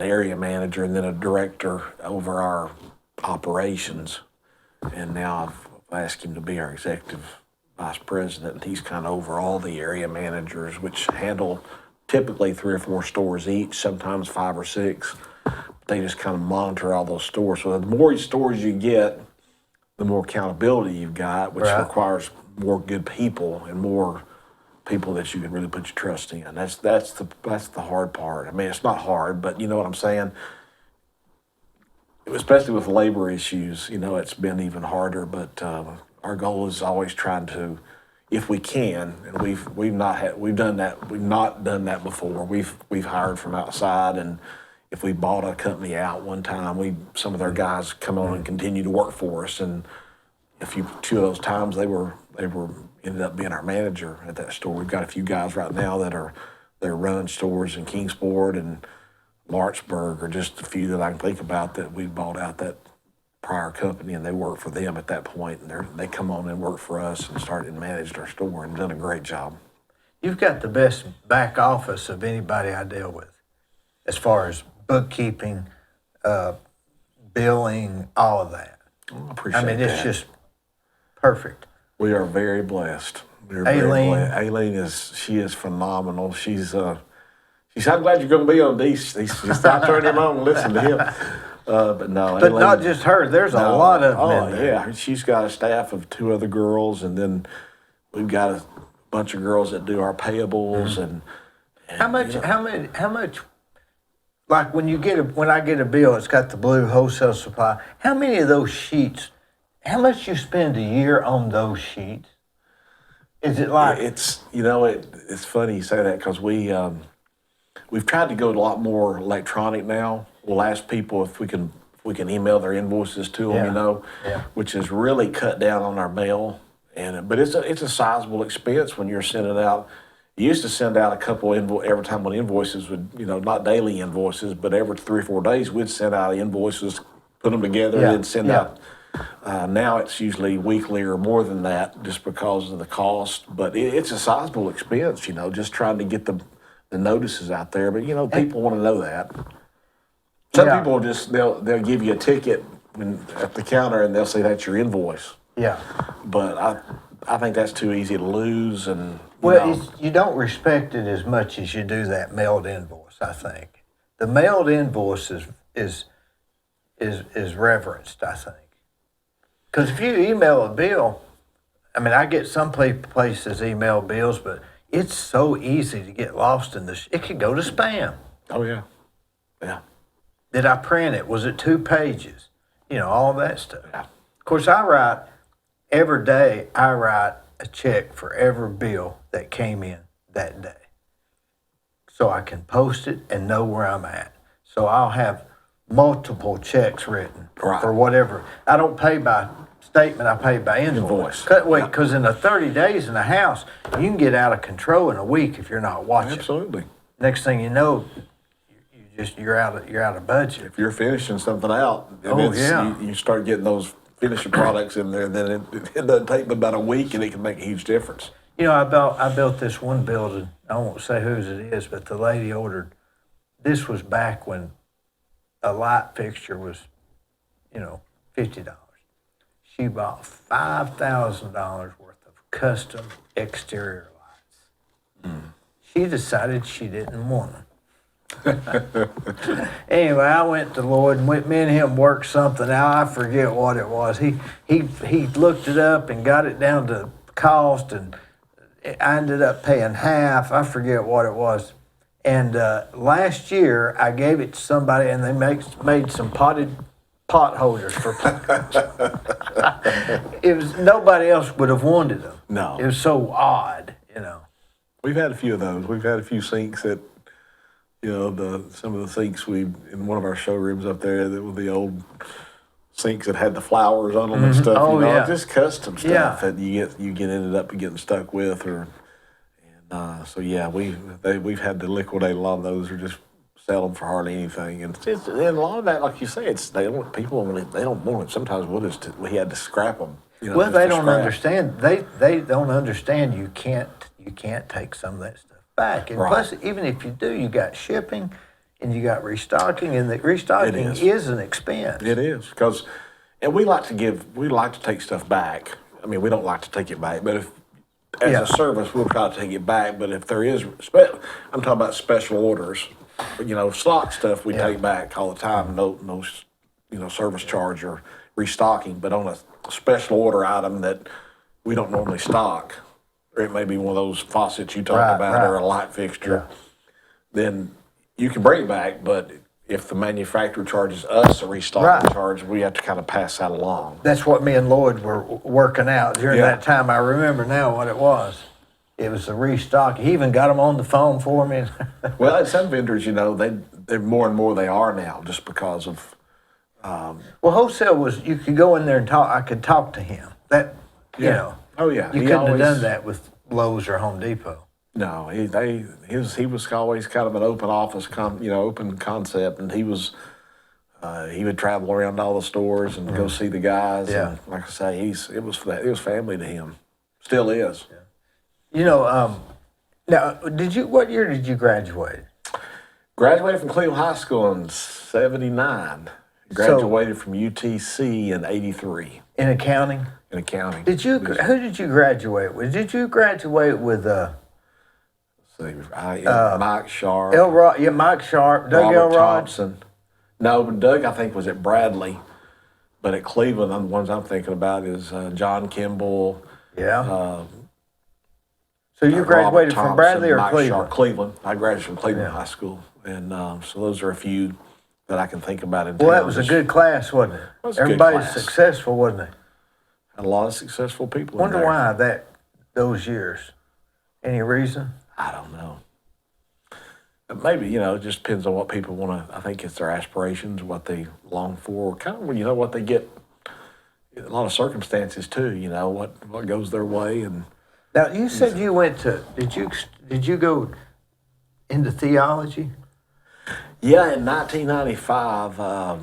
area manager, and then a director over our operations. And now I've asked him to be our executive vice president, and he's kind of over all the area managers, which handle typically 3 or 4 stores each, sometimes 5 or 6. They just kind of monitor all those stores. So the more stores you get, the more accountability you've got, which requires more good people and more people that you can really put your trust in. That's the hard part. I mean, it's not hard, but you know what I'm saying? Especially with labor issues, you know, it's been even harder, but our goal is always trying to, if we can, and we've not done that before. We've hired from outside, and if we bought a company out one time, some of their guys come on and continue to work for us, and two of those times they ended up being our manager at that store. We've got a few guys right now that are running stores in Kingsport and Lawrenceburg are just a few that I can think about that we bought out that prior company, and they worked for them at that point, and they come on and work for us and started and managed our store and done a great job. You've got the best back office of anybody I deal with, as far as bookkeeping, billing, all of that. I appreciate I mean, that. it's just perfect. We are very blessed. We are Aileen. very blessed. Aileen she is phenomenal. She's I'm glad you're going to be on these. Just stop turning him on and listen to him. But no, But Aileen, not just her. There's a lot of them in there. yeah, she's got a staff of 2 other girls, and then we've got a bunch of girls that do our payables and How much? Like when I get a bill, it's got the blue wholesale supply. How many of those sheets? How much you spend a year on those sheets? Is it like it's it's funny you say that because we've tried to go a lot more electronic now. We'll ask people if we can email their invoices to them, Yeah. which has really cut down on our mail. But it's a sizable expense when you're sending out. You used to send out a couple every time when invoices would, not daily invoices, but every 3 or 4 days we'd send out invoices, put them together, Yeah, and then send yeah. out. Now it's usually weekly or more than that, just because of the cost. But it's a sizable expense, just trying to get the notices out there. But people want to know that. Some Yeah. people they'll give you a ticket at the counter and they'll say that's your invoice. yeah? But I think that's too easy to lose, and Well, you don't respect it as much as you do that mailed invoice. I think the mailed invoice is reverenced. I think because if you email a bill, I mean, I get some places email bills, but it's so easy to get lost in this. It could go to spam. oh yeah, yeah. Did I print it? Was it 2 pages? All that stuff. Yeah. Of course, every day I write a check for every bill that came in that day. So I can post it and know where I'm at. So I'll have multiple checks written Right. for whatever. I don't pay by statement, I pay by invoice. Because in the 30 days in the house, you can get out of control in a week if you're not watching. Absolutely. Next thing you know, you're out of budget. If you're finishing something out, you start getting those finishing products in there, then it doesn't take but about a week, and it can make a huge difference. I built this one building. I won't say whose it is, but the lady ordered. This was back when a light fixture was, $50. She bought $5,000 worth of custom exterior lights. She decided she didn't want them. Anyway, I went to Lloyd and me and him worked something out. I forget what it was. He looked it up and got it down to cost, and I ended up paying half. I forget what it was. And last year I gave it to somebody, and they made some pot holders for plants. It was nobody else would have wanted them. No. It was so odd, We've had a few of those. We've had a few sinks that, some of the sinks in one of our showrooms up there, that were the old sinks that had the flowers on them and stuff. Oh, yeah. Just custom stuff Yeah. that you ended up getting stuck with, so yeah, we've had to liquidate a lot of those, or just sell them for hardly anything. And and a lot of that, like you say, they don't want it. Sometimes we had to scrap them. Well, they don't understand. They don't understand. You can't take some of that stuff back. And Right. plus, even if you do, you got shipping, and you got restocking, and the restocking is an expense. It is, and we like to take stuff back. I mean, we don't like to take it back, but as a service, we'll try to take it back. But if there is, I'm talking about special orders. Stock stuff we take back all the time. No, service charge or restocking. But on a special order item that we don't normally stock, or it may be one of those faucets you talked about, or a light fixture, then you can bring it back. But if the manufacturer charges us a restocking charge, we have to kind of pass that along. That's what me and Lloyd were working out during Yeah. that time. I remember now what it was. It was the restock. He even got them on the phone for me. Well, at some vendors, they're more and more they are now, just because of. Well, wholesale was, you could go in there and talk. I could talk to him. Oh yeah. You He couldn't have always- done that with Lowe's or Home Depot. No, he was always kind of an open office, open concept, and he would travel around all the stores and go see the guys. Yeah. And like I say, it was family to him, still is. You know, now, what year did you graduate? Graduated from Cleveland High School in '79. Graduated from UTC in '83 In accounting? in accounting. Who did you graduate with? Did you graduate with Mike Sharp, Elrod? Yeah, Mike Sharp, Doug Robert Elrod. Thompson. No, but Doug I think was at Bradley, but at Cleveland, the ones I'm thinking about is John Kimball. Yeah. So you graduated Robert from Bradley or Mike Cleveland? Sharp, Cleveland. I graduated from Cleveland High School, and so those are a few that I can think about. Well, that was a good class, wasn't it? was a good Everybody's class. successful, wasn't it? Had a lot of successful people. Wonder in there. why those years. Any reason? I don't know. Maybe, it just depends on what people want to, I think it's their aspirations, what they long for, kind of, what they get, a lot of circumstances too, what goes their way. And Now you said you went to. Did you go into theology? yeah, in 1995, I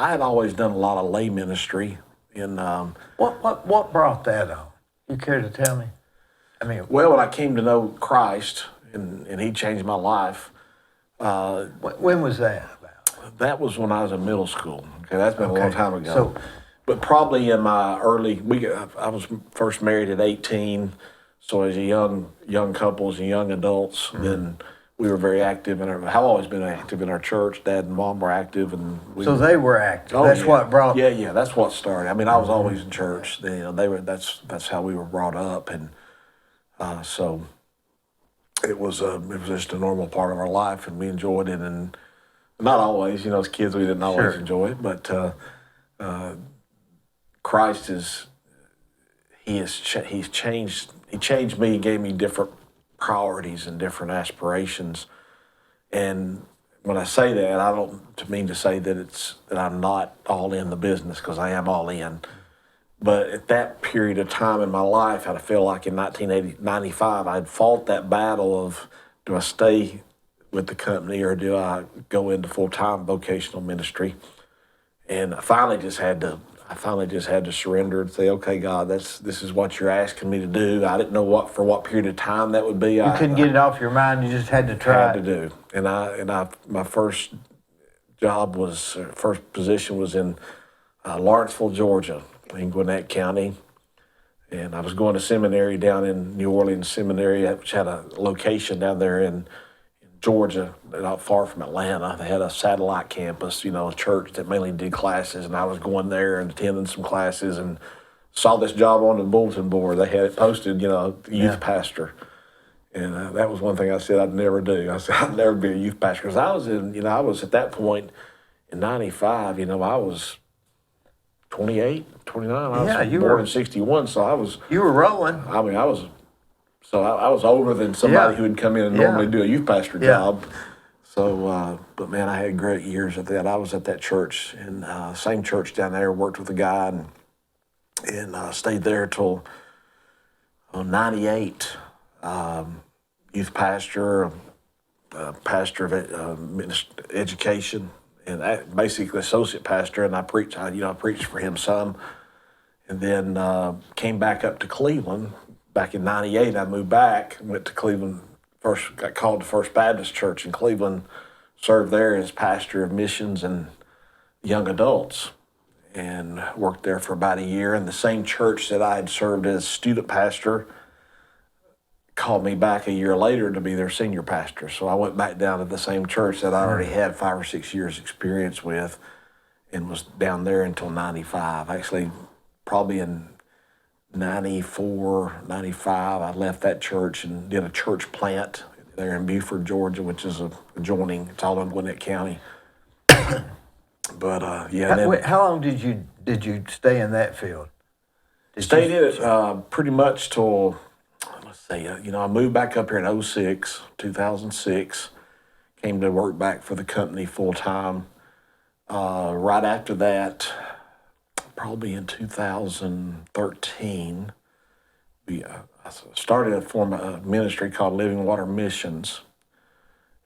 had always done a lot of lay ministry. What brought that on? You care to tell me? I mean, Well, when I came to know Christ and he changed my life, when was that about? that was when I was in middle school. Okay, that's been a long time ago. So, But probably in my I was first married at 18, so as a young couples and young adults, then we were very active have always been active in our church. Dad and Mom were active, and so they were active. Oh, That's yeah. what brought. Yeah, that's what started. I mean, I was always in church. They were. That's how we were brought up, and so it was just a normal part of our life, and we enjoyed it. And not always, as kids, we didn't always Sure. enjoy it, but Christ he's changed. He changed me. He gave me different priorities and different aspirations. And when I say that, I don't mean to say that I'm not all in the business, because I am all in. But at that period of time in my life, I feel like in 1995, I'd fought that battle of, do I stay with the company or do I go into full-time vocational ministry? And I finally just had to surrender and say, okay, God, this is what you're asking me to do. I didn't know what period of time that would be. You couldn't get it off your mind. You just had to try. Had to do. And my first position was in Lawrenceville, Georgia, in Gwinnett County. And I was going to seminary down in New Orleans Seminary, which had a location down there in Georgia, not far from Atlanta. They had a satellite campus, a church that mainly did classes, and I was going there and attending some classes and saw this job on the bulletin board. They had it posted, youth pastor. And that was one thing I said I'd never do. I said I'd never be a youth pastor, because I was at that point in 95, I was 28, 29. I was born in 61, so You were rolling. I was older than somebody Yeah. who would come in and normally do a youth pastor Yeah. job. So, but man, I had great years at that. I was at that church, and same church down there, worked with a guy and stayed there till 98. Youth pastor, pastor of education, and basically associate pastor. And I preached for him some, and then came back up to Cleveland. Back in '98, I moved back, went to Cleveland. First, got called to First Baptist Church in Cleveland, served there as pastor of missions and young adults, and worked there for about a year. And the same church that I had served as student pastor called me back a year later to be their senior pastor. So I went back down to the same church that I already had 5 or 6 years experience with, and was down there until 95. Actually, probably in 94, 95, I left that church and did a church plant there in Beaufort, Georgia, which is adjoining. It's all in Gwinnett County. But yeah, How long did you stay in that field? Stayed in it pretty much till, let's see, I moved back up here in 2006, came to work back for the company full time. Right after that, probably in 2013, I started a ministry called Living Water Missions.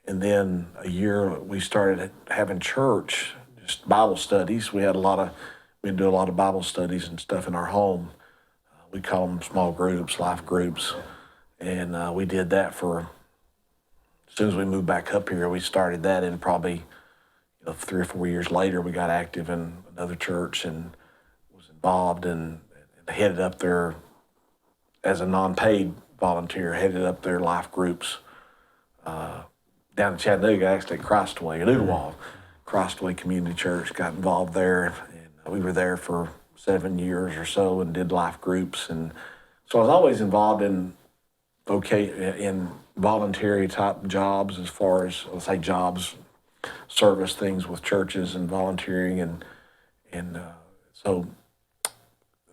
And then a year we started having church, just Bible studies. We'd do a lot of Bible studies and stuff in our home. We call them small groups, life groups. And we did that as soon as we moved back up here, we started that, and probably 3 or 4 years later, we got active in another church and was involved and headed up there as a non-paid volunteer, headed up their life groups down in Chattanooga, actually at Christway, at Ooltewah. Christway Community Church, got involved there, and we were there for 7 years or so and did life groups. And so I was always involved in voluntary type jobs, as far as, let's say, jobs, service things with churches and volunteering. And so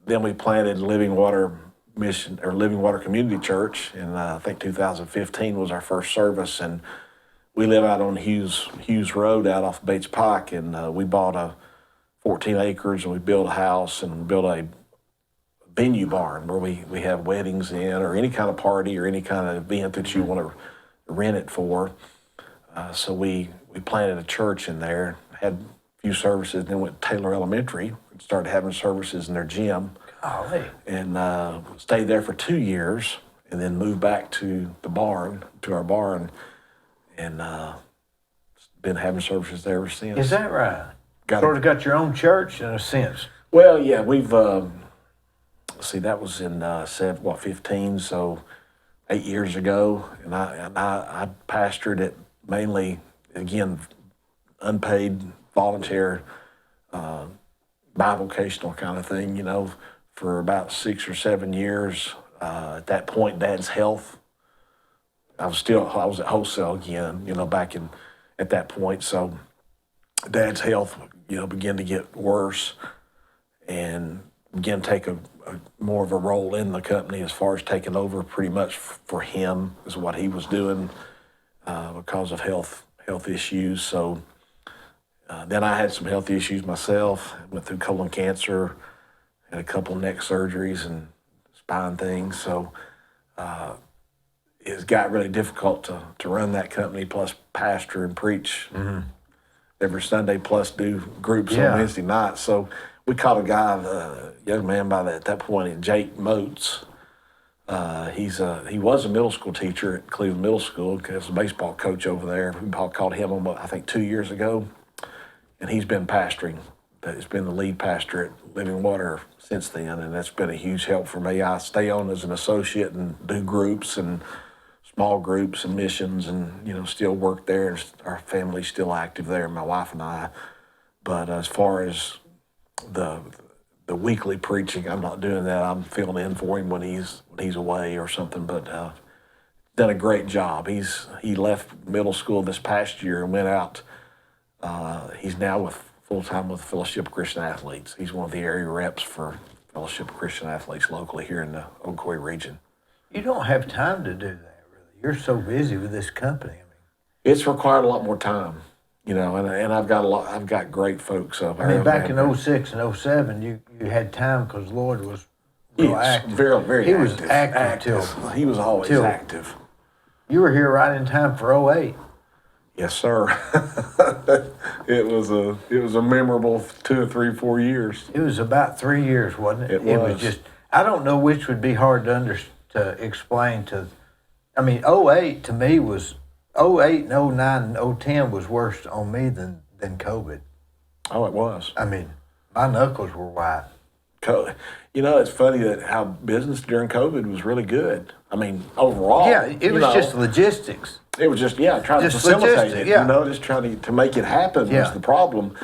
then we planted Living Water Community Church, and I think 2015 was our first service. And we live out on Hughes Road out off Bates Pike, and we bought 14 acres, and we built a house and built a venue barn where we have weddings in, or any kind of party or any kind of event that you want to rent it for. So we planted a church in there, had a few services, then went to Taylor Elementary and started having services in their gym. Golly. And stayed there for 2 years, and then moved back to our barn, and been having services there ever since. Is that right? Sort of got your own church in a sense. Well, yeah, we've, that was in 15, so 8 years ago, and I pastored it mainly, again, unpaid, volunteer, bivocational kind of thing, for about 6 or 7 years. At that point, Dad's health, I was at wholesale again, back at that point. So Dad's health, began to get worse, and began to take a more of a role in the company as far as taking over pretty much for him, is what he was doing because of health issues. So then I had some health issues myself. Went through colon cancer, had a couple neck surgeries and spine things. So it's got really difficult to run that company, plus pastor and preach every Sunday, plus do groups on Wednesday nights. So we caught a guy, a young man at that point, Jake Moats. He was a middle school teacher at Cleveland Middle School, because a baseball coach over there. We called him, I think, 2 years ago, and he's been pastoring. He's been the lead pastor at Living Water since then, and that's been a huge help for me. I stay on as an associate and do groups and small groups and missions, and still work there. Our family's still active there, my wife and I. But as far as the weekly preaching, I'm not doing that. I'm filling in for him when he's away or something. But done a great job. He left middle school this past year and went out. He's now full-time with Fellowship of Christian Athletes. He's one of the area reps for Fellowship of Christian Athletes locally here in the Ocoee region. You don't have time to do that, really. You're so busy with this company. It's required a lot more time, and I've got great folks up there. Back in 06 and 07, you had time because Lloyd was real active. Very, very active. He was active he was always active. You were here right in time for 08. Yes, sir. It was a memorable 2 or 3, 4 years. It was about 3 years, wasn't it? It was just, I don't know which would be hard to explain to. 08 to me was 08 and 09 and 010 was worse on me than COVID. Oh, it was. My knuckles were white. It's funny that how business during COVID was really good. Overall. Yeah, it was just logistics. It was just, trying to facilitate it, just trying to make it happen was the problem.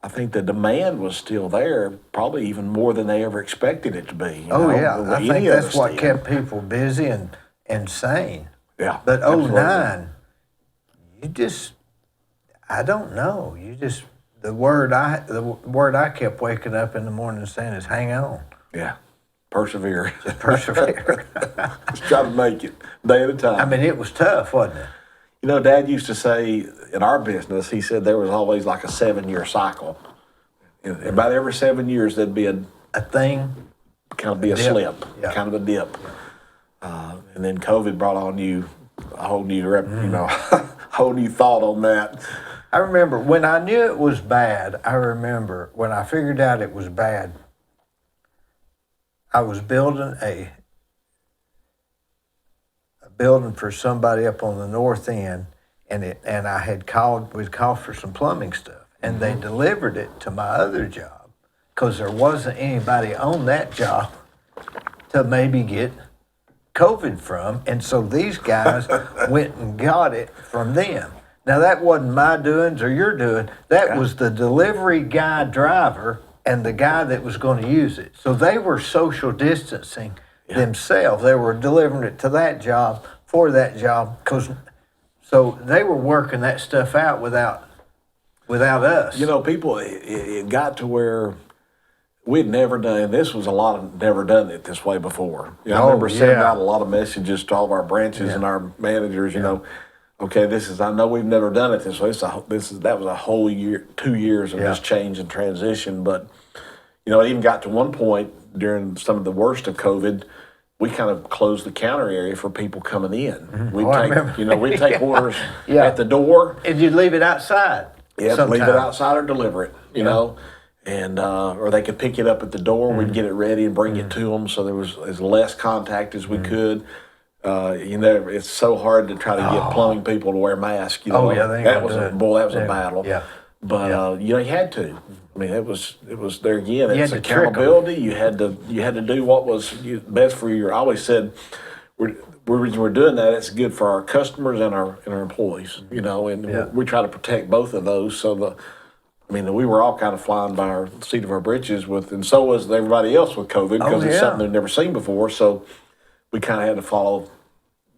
I think the demand was still there, probably even more than they ever expected it to be. I think that's what kept people busy and sane. Yeah. But 09, I don't know. The word I kept waking up in the morning saying is hang on. Yeah. Persevere. Just persevere. Just try to make it day at a time. It was tough, wasn't it? Dad used to say in our business, he said there was always like a 7-year cycle. About every 7 years, there'd be a thing be a dip. slip, Yeah. kind of a dip. And then COVID brought on you a whole new, whole new thought on that. I remember when I knew it was bad, I remember when I figured out it was bad, I was building a building for somebody up on the north end, and I had we'd called for some plumbing stuff, and they delivered it to my other job because there wasn't anybody on that job to maybe get COVID from, and so these guys went and got it from them. Now that wasn't my doings or your doing. That was the delivery guy driver and the guy that was going to use it. So they were social distancing themselves. They were delivering it to that job for that job so they were working that stuff out without us. You know, people, it got to where we'd never done, this was a lot of never done it this way before. I remember sending out a lot of messages to all of our branches and our managers, you know, okay, I know we've never done it this way. That was a whole year, 2 years of this change and transition. But, you know, it even got to one point during some of the worst of COVID, we kind of closed the counter area for people coming in. We'd take orders at the door. And you'd leave it outside. Yeah, leave it outside or deliver it, you know. And or they could pick it up at the door. We'd get it ready and bring it to them. So there was as less contact as we could. You know, it's so hard to try to get plumbing people to wear masks. You know, that was a battle. Yeah. But you know, you had to. I mean, it was there again. It's accountability. You had to do what was best for you. I always said, we're doing that. It's good for our customers and our employees. You know, and we try to protect both of those. So we were all kind of flying by our seat of our britches and so was everybody else with COVID because it's something they'd never seen before. So we kind of had to follow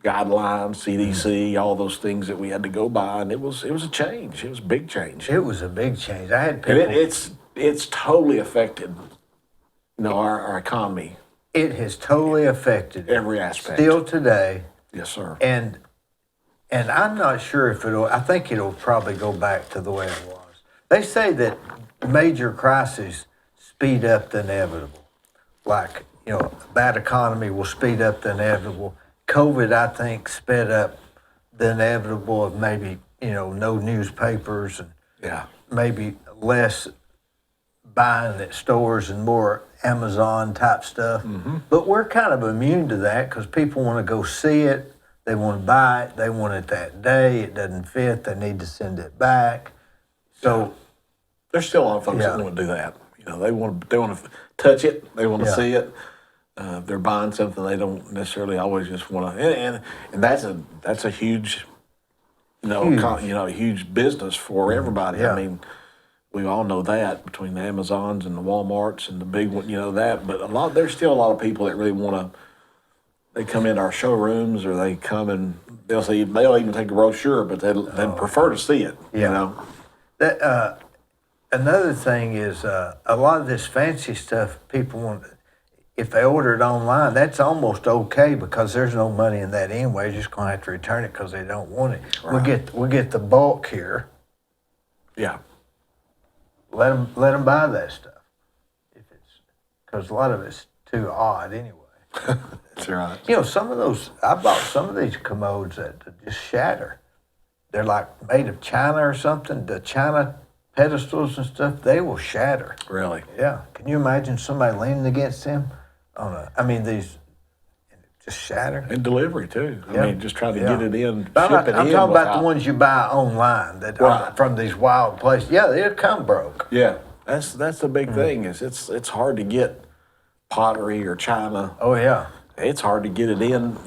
guidelines, CDC, all those things that we had to go by, and it was a change. It was a big change. It was a big change. I had people. And it's totally affected, you know, our economy. It has totally affected every aspect. Still today. Yes, sir. And I'm not sure if I think it'll probably go back to the way it was. They say that major crises speed up the inevitable. Like, you know, a bad economy will speed up the inevitable. COVID, I think, sped up the inevitable of maybe, you know, no newspapers and maybe less buying at stores and more Amazon type stuff. But we're kind of immune to that because people want to go see it. They want to buy it. They want it that day. It doesn't fit. They need to send it back. So there's still a lot of folks that want to do that. You know, they want to touch it. They want to see it. They're buying something they don't necessarily always just want to. And that's a huge, huge business for everybody. Yeah. I mean, we all know that between the Amazons and the Walmarts and the big one, you know that. But there's still a lot of people that really want to. They come into our showrooms or they come and they'll even take a brochure, but they'd prefer to see it. You know. That another thing is a lot of this fancy stuff people want. If they order it online, that's almost okay because there's no money in that anyway. You're just gonna have to return it because they don't want it. Right. We get the bulk here. Yeah. Let them buy that stuff because a lot of it's too odd anyway. That's right. You know, I bought some of these commodes that just shatter. They're like made of china or something. The china pedestals and stuff, they will shatter. Really? Yeah. Can you imagine somebody leaning against them? These just shatter. And delivery too. I mean, just trying to get it in, I'm ship it in. I'm talking about the ones you buy online that are from these wild places. Yeah, they'll come broke. Yeah, that's the big thing is it's hard to get pottery or china. Oh yeah. It's hard to get it in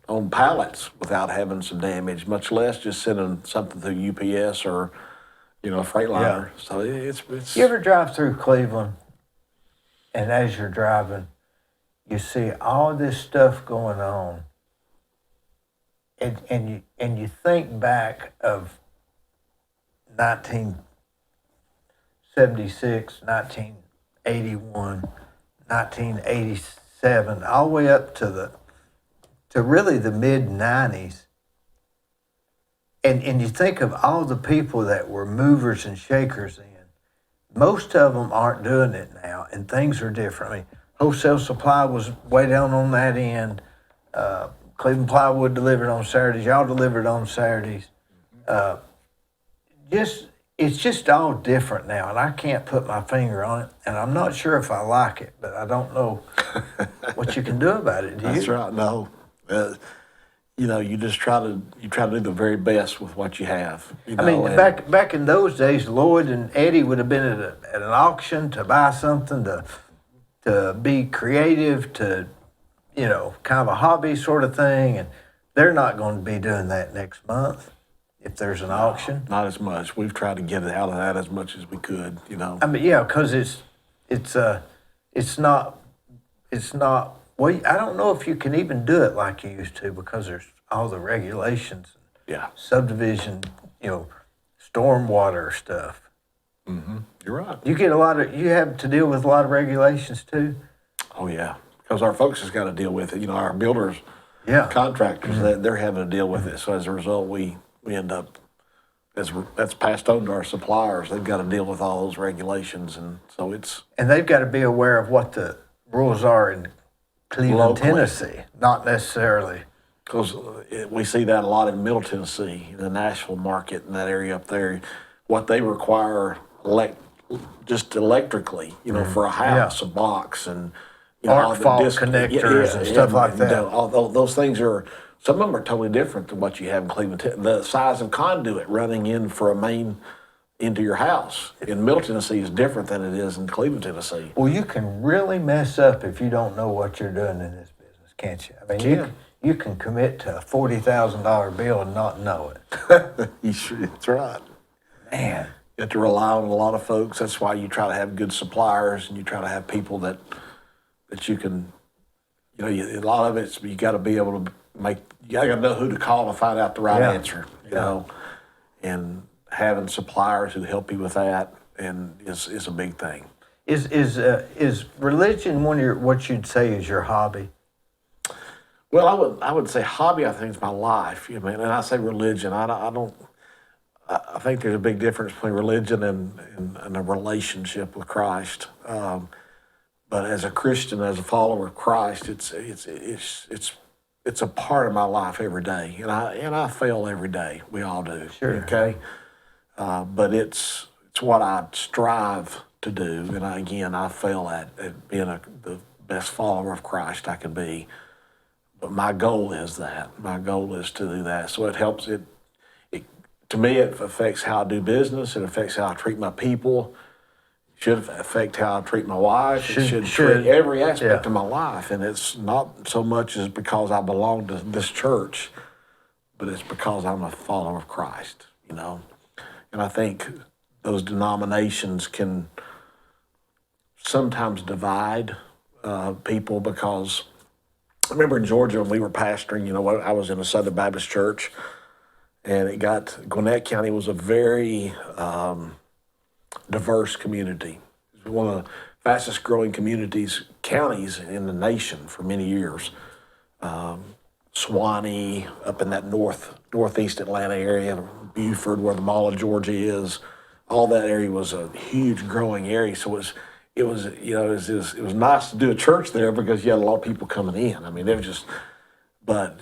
on pallets without having some damage, much less just sending something through UPS or, you know, a Freightliner. Yeah. So it's. You ever drive through Cleveland, and as you're driving, you see all this stuff going on, and you think back of 1976, 1981, 1987, all the way up to really the mid 90s. And you think of all the people that were movers and shakers then. Most of them aren't doing it now, and things are different. I mean, Wholesale supply was way down on that end. Cleveland Plywood delivered on Saturdays. Y'all delivered on Saturdays. It's just all different now, and I can't put my finger on it. And I'm not sure if I like it, but I don't know what you can do about it. Do you? That's right. No, you just try to do the very best with what you have. I mean, back in those days, Lloyd and Eddie would have been at an auction to buy something, to be creative, to kind of a hobby sort of thing, and they're not going to be doing that next month if there's an auction. Not as much. We've tried to get it out of that as much as we could. I mean, yeah, because it's not. Well, I don't know if you can even do it like you used to because there's all the regulations, Yeah. subdivision, stormwater stuff. Mm-hmm. You're right. You have to deal with a lot of regulations too. Oh yeah, because our folks has got to deal with it. Our builders, Yeah. contractors, they're having to deal with it. So as a result, we end up that's passed on to our suppliers. They've got to deal with all those regulations, and so it's And they've got to be aware of what the rules are in Cleveland, Locally. Tennessee, not necessarily. because we see that a lot in Middle Tennessee, in the Nashville market, in that area up there. What they require just electrically, for a house, a box, and Arc fault connectors and stuff like that. Although those things some of them are totally different than what you have in Cleveland. The size of conduit running in for a main into your house in Middle Tennessee is different than it is in Cleveland, Tennessee. Well, you can really mess up if you don't know what you're doing in this business, can't you? I mean, you can commit to a $40,000 bill and not know it. That's right. Man. You have to rely on a lot of folks. That's why you try to have good suppliers, and you try to have people that you can, a lot of it's you got to be able to you got to know who to call to find out the right answer, and having suppliers who help you with that is a big thing. Is religion what you'd say is your hobby? Well, I would say hobby. I think is my life. And I say religion. I don't. I think there's a big difference between religion and a relationship with Christ. But as a Christian, as a follower of Christ, it's a part of my life every day, and I fail every day. We all do. Sure. Okay. But it's what I strive to do, and I fail at being the best follower of Christ I can be. But my goal is that. My goal is to do that. So it helps. To me, it affects how I do business. It affects how I treat my people. It should affect how I treat my wife. It should treat every aspect of my life. And it's not so much as because I belong to this church, but it's because I'm a follower of Christ, And I think those denominations can sometimes divide people because I remember in Georgia when we were pastoring, I was in a Southern Baptist church, and Gwinnett County was a very diverse community. It was one of the fastest growing counties in the nation for many years. Swanee, up in that northeast Atlanta area, Buford, where the Mall of Georgia is, all that area was a huge growing area. So it was nice to do a church there because you had a lot of people coming in. I mean, it was just, but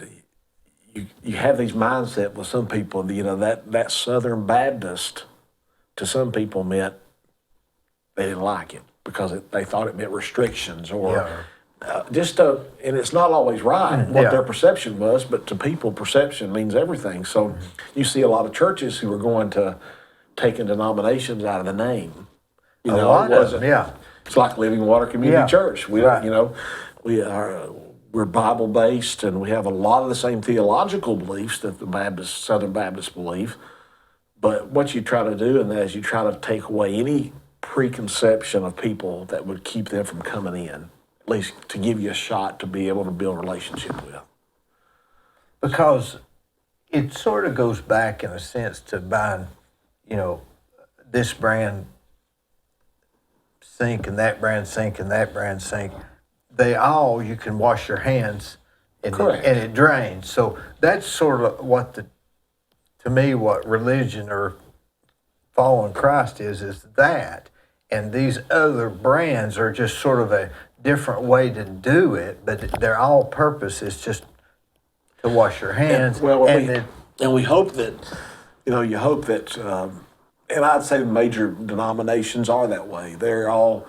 you have these mindset with some people, that Southern Baptist to some people meant they didn't like it because they thought it meant restrictions or and it's not always right what their perception was, but to people, perception means everything. So you see a lot of churches who are going to taking denominations out of the name. A lot of them, It's like Living Water Community Church. Right. We're Bible based, and we have a lot of the same theological beliefs that the Southern Baptists believe. But what you try to do in that is you try to take away any preconception of people that would keep them from coming in, at least to give you a shot to be able to build a relationship with. Because it sort of goes back in a sense to buying, this brand sink and that brand sink and that brand sink. You can wash your hands and it drains. So that's sort of what religion or following Christ is that. And these other brands are just sort of a different way to do it, but their all purpose is just to wash your hands. And we hope that, you hope that, and I'd say major denominations are that way. They're all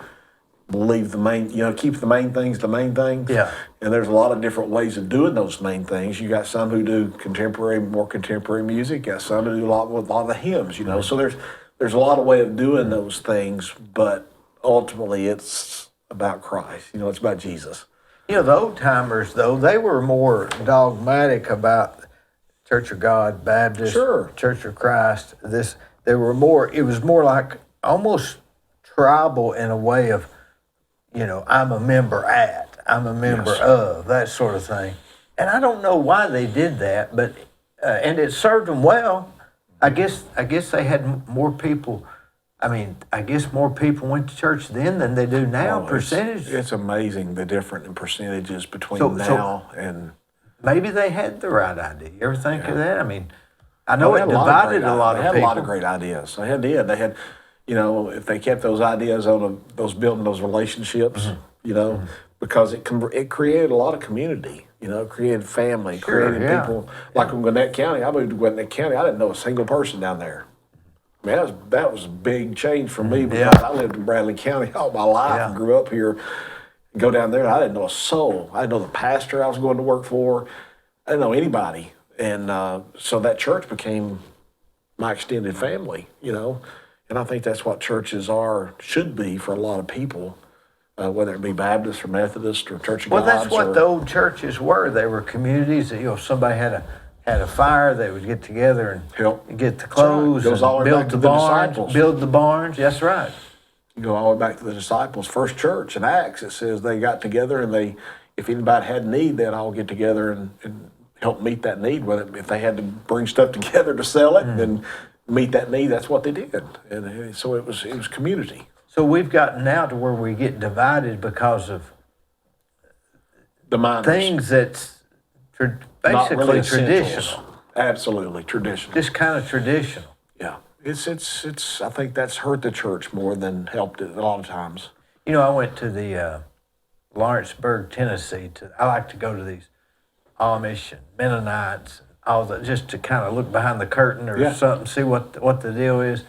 believe the main, keep the main things the main things. Yeah. And there's a lot of different ways of doing those main things. You got some who do more contemporary music. You got some who do a lot of the hymns. So there's a lot of way of doing those things, but ultimately it's about Christ. It's about Jesus. The old timers, though, they were more dogmatic about Church of God, Baptist, Sure. Church of Christ. It was more like almost tribal in a way of, I'm a member I'm a member of, that sort of thing. And I don't know why they did that, but, and it served them well. I guess they had more people. I guess more people went to church then than they do now, percentage. It's amazing the difference in percentages between and. Maybe they had the right idea. You ever think of that? I know it divided a lot of people. They had a lot of great ideas. They had, if they kept those ideas those building those relationships, because it created a lot of community. Created family, created people. Like in Gwinnett County, I moved to Gwinnett County. I didn't know a single person down there. That was a big change for me because I lived in Bradley County all my life and grew up here. Go down there, and I didn't know a soul. I didn't know the pastor I was going to work for. I didn't know anybody. And so that church became my extended family, And I think that's what churches should be for a lot of people, whether it be Baptist or Methodist or Church of God. Well, that's what the old churches were. They were communities that, if somebody had a fire, they would get together and help get the clothes, Goes all the way back to the disciples. Build the barns. That's right. You go all the way back to the disciples' first church in Acts. It says they got together and if anybody had need, they'd all get together and help meet that need. Whether if they had to bring stuff together to sell it and meet that need, that's what they did. And so it was community. So we've gotten now to where we get divided because of the minors. Things that's basically really traditional. Absolutely traditional. Just kind of traditional. Yeah. It's. I think that's hurt the church more than helped it a lot of times. I went to the Lawrenceburg, Tennessee. I like to go to these Amish and Mennonites and all that, just to kind of look behind the curtain or something, see what the deal is.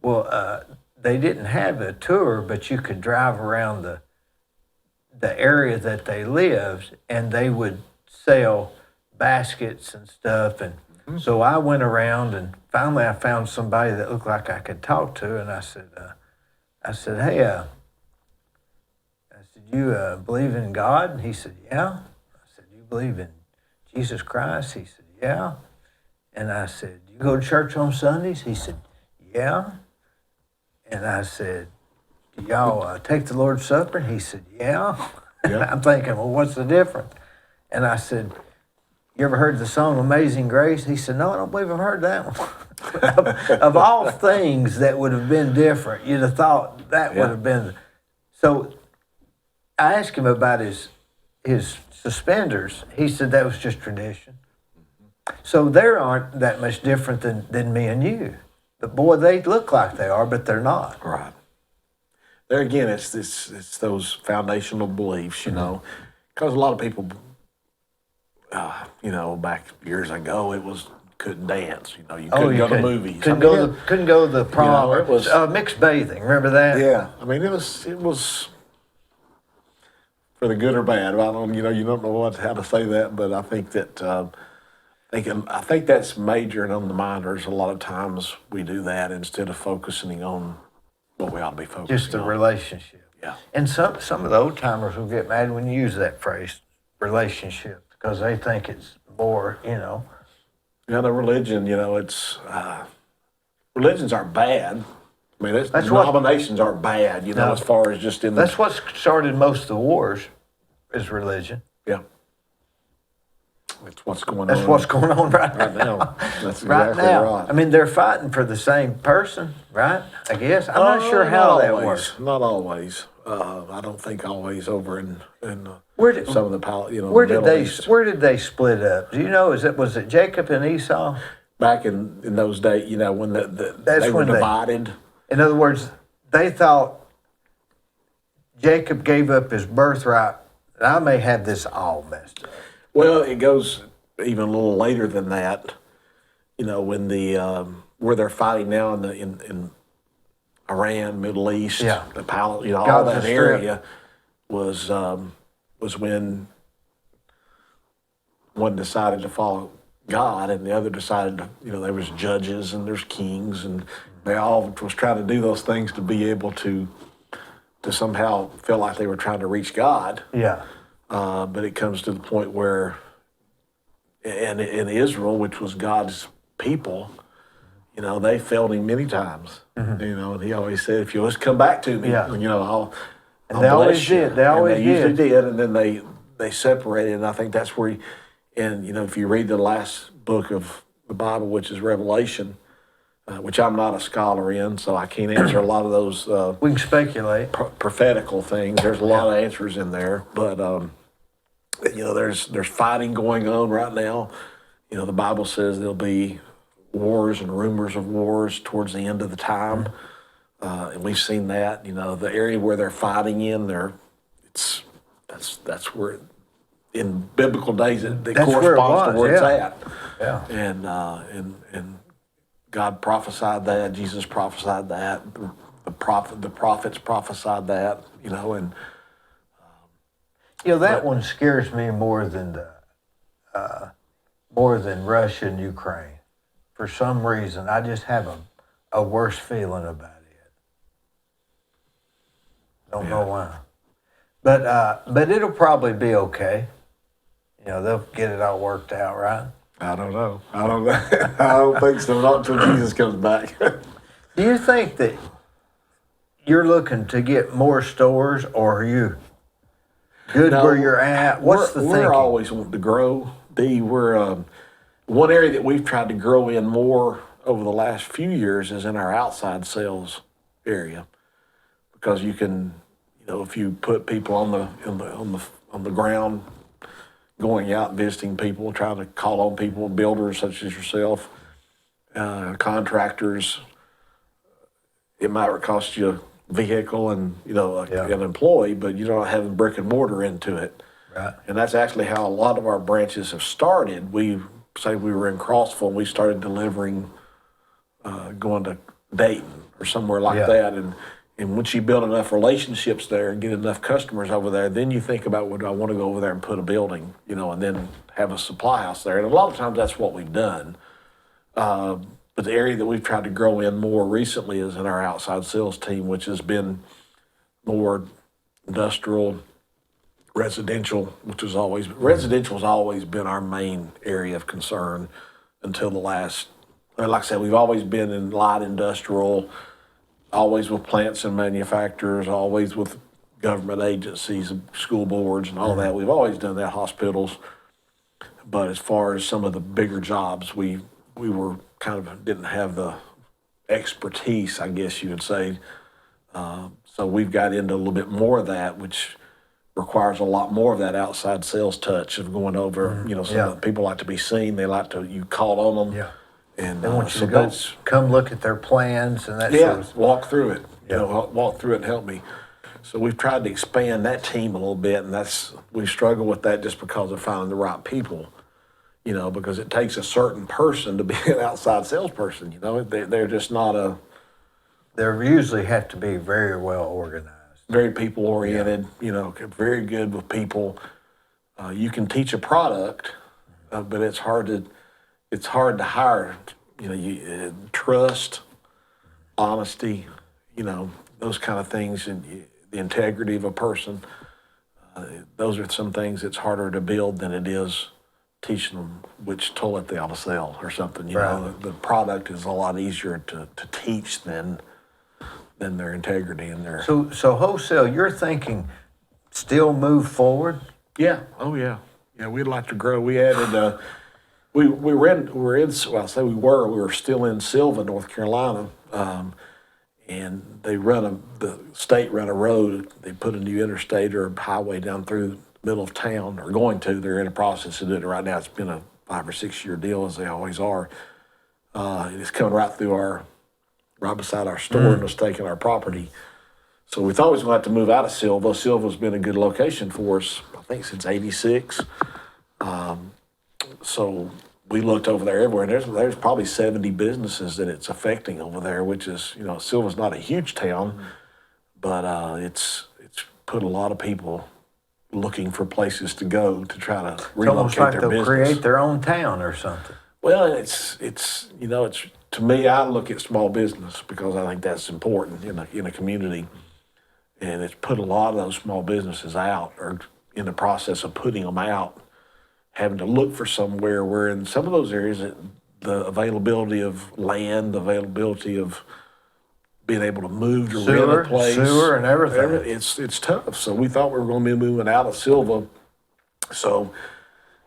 Well, they didn't have a tour, but you could drive around the area that they lived, and they would sell baskets and stuff. And so I went around, and finally I found somebody that looked like I could talk to, and I said, hey, you believe in God? And he said, yeah. I said, you believe in Jesus Christ? He said, yeah. And I said, you go to church on Sundays? He said, yeah. And I said, do y'all take the Lord's Supper? And he said, yeah. I'm thinking, well, what's the difference? And I said, you ever heard the song Amazing Grace? He said, no, I don't believe I've heard that one. of all things that would have been different, you'd have thought that would have been. So I asked him about his suspenders. He said that was just tradition. So they aren't that much different than me and you. But boy, they look like they are, but they're not. Right. There again, it's those foundational beliefs, because a lot of people, back years ago, it was couldn't dance. You couldn't go to movies. Couldn't go to the prom. It was mixed bathing. Remember that? Yeah. It was for the good or bad. I don't, you don't know how to say that, but I think that I think that's majoring on the minors. A lot of times we do that instead of focusing on what we ought to be focusing on. Just the relationship. Yeah. And some of the old timers will get mad when you use that phrase, relationship, because they think it's more, Yeah, the religion, it's religions aren't bad. Denominations aren't bad, as far as just in the... That's what started most of the wars, is religion. Yeah. That's what's going on. That's what's going on right now. That's exactly right now. right. They're fighting for the same person, right? I guess. I'm not sure how that works. Not always. I don't think always over in some of the where did they split up? Do you know? Was it Jacob and Esau? Back in those days, when they were divided. In other words, they thought Jacob gave up his birthright. And I may have this all messed up. Well, it goes even a little later than that. You know, when where they're fighting now in Iran, Middle East, Yeah. the all Gaza that Strip. area was when one decided to follow God and the other decided to, there was judges and there's kings and they all was trying to do those things to be able to somehow feel like they were trying to reach God. Yeah. But it comes to the point where, and in Israel, which was God's people, they failed him many times. And he always said, "If you'll just come back to me, Yeah. I'll And they bless always you." did. They always and they usually did. did. And then they separated. And I think that's where, if you read the last book of the Bible, which is Revelation, which I'm not a scholar in, so I can't answer a lot of those We can speculate. prophetical things. There's a lot of answers in there, but there's fighting going on right now. The Bible says there'll be wars and rumors of wars towards the end of the time, and we've seen that. The area where they're fighting in, that's where in biblical days it That's where it corresponds to was, where it's yeah. at. Yeah. And God prophesied that. Jesus prophesied that. The prophets prophesied that. And That one scares me more than Russia and Ukraine. For some reason, I just have a worse feeling about it. Don't know why. But it'll probably be okay. They'll get it all worked out, right? I don't know. I don't think so. Not until Jesus comes back. Do you think that you're looking to get more stores, or are you good No, where you're at? What's the thinking? We're always wanting to grow. We're one area that we've tried to grow in more over the last few years is in our outside sales area, because you can, if you put people on the ground, going out and visiting people, trying to call on people, builders such as yourself, contractors. It might cost you a vehicle and an employee, but you don't have brick and mortar into it. Right. And that's actually how a lot of our branches have started. We were in Crossville, and we started delivering, going to Dayton or somewhere like that, and once you build enough relationships there and get enough customers over there, then you think about, would I want to go over there and put a building, and then have a supply house there. And a lot of times that's what we've done. But the area that we've tried to grow in more recently is in our outside sales team, which has been more industrial, residential, residential has always been our main area of concern until the last, like I said, we've always been in light industrial, always with plants and manufacturers, always with government agencies, school boards, and all that. We've always done that, hospitals. But as far as some of the bigger jobs, we were kind of didn't have the expertise, I guess you would say. So we've got into a little bit more of that, which requires a lot more of that outside sales touch of going over. Some of the people like to be seen. They like to, you call on them. Yeah. And They want you to come look at their plans and that sort of walk through it. Yeah. Walk through it and help me. So we've tried to expand that team a little bit, and we struggle with that just because of finding the right people. Because it takes a certain person to be an outside salesperson. They're just not They usually have to be very well organized. very people oriented. Very good with people. You can teach a product, but it's hard to hire. Trust, honesty, those kind of things, and the integrity of a person. Those are some things that's harder to build than it is teaching them which toilet they ought to sell or something. The product is a lot easier to teach than their integrity and their. So wholesale, you're thinking still move forward? Yeah. Oh yeah. Yeah. We'd like to grow. We added. We were still in Sylva, North Carolina, and the state ran a road. They put a new interstate or highway down through the middle of town, or going to. They're in the process of doing it right now. It's been a 5 or 6 year deal, as they always are. And it's coming right beside our store and it's taking our property. So we thought we was going to have to move out of Silva. Silva's been a good location for us, I think, since '86. So we looked over there everywhere, and there's probably 70 businesses that it's affecting over there, which is, Silva's not a huge town, but it's put a lot of people looking for places to go to try to It's almost relocate like their they'll business. create their own town or something. Well, it's to me, I look at small business because I think that's important in a community, and it's put a lot of those small businesses out, or in the process of putting them out, having to look for somewhere where in some of those areas the availability of land, the availability of being able to move to rent a place, sewer and everything. It's tough. So we thought we were going to be moving out of Silva, so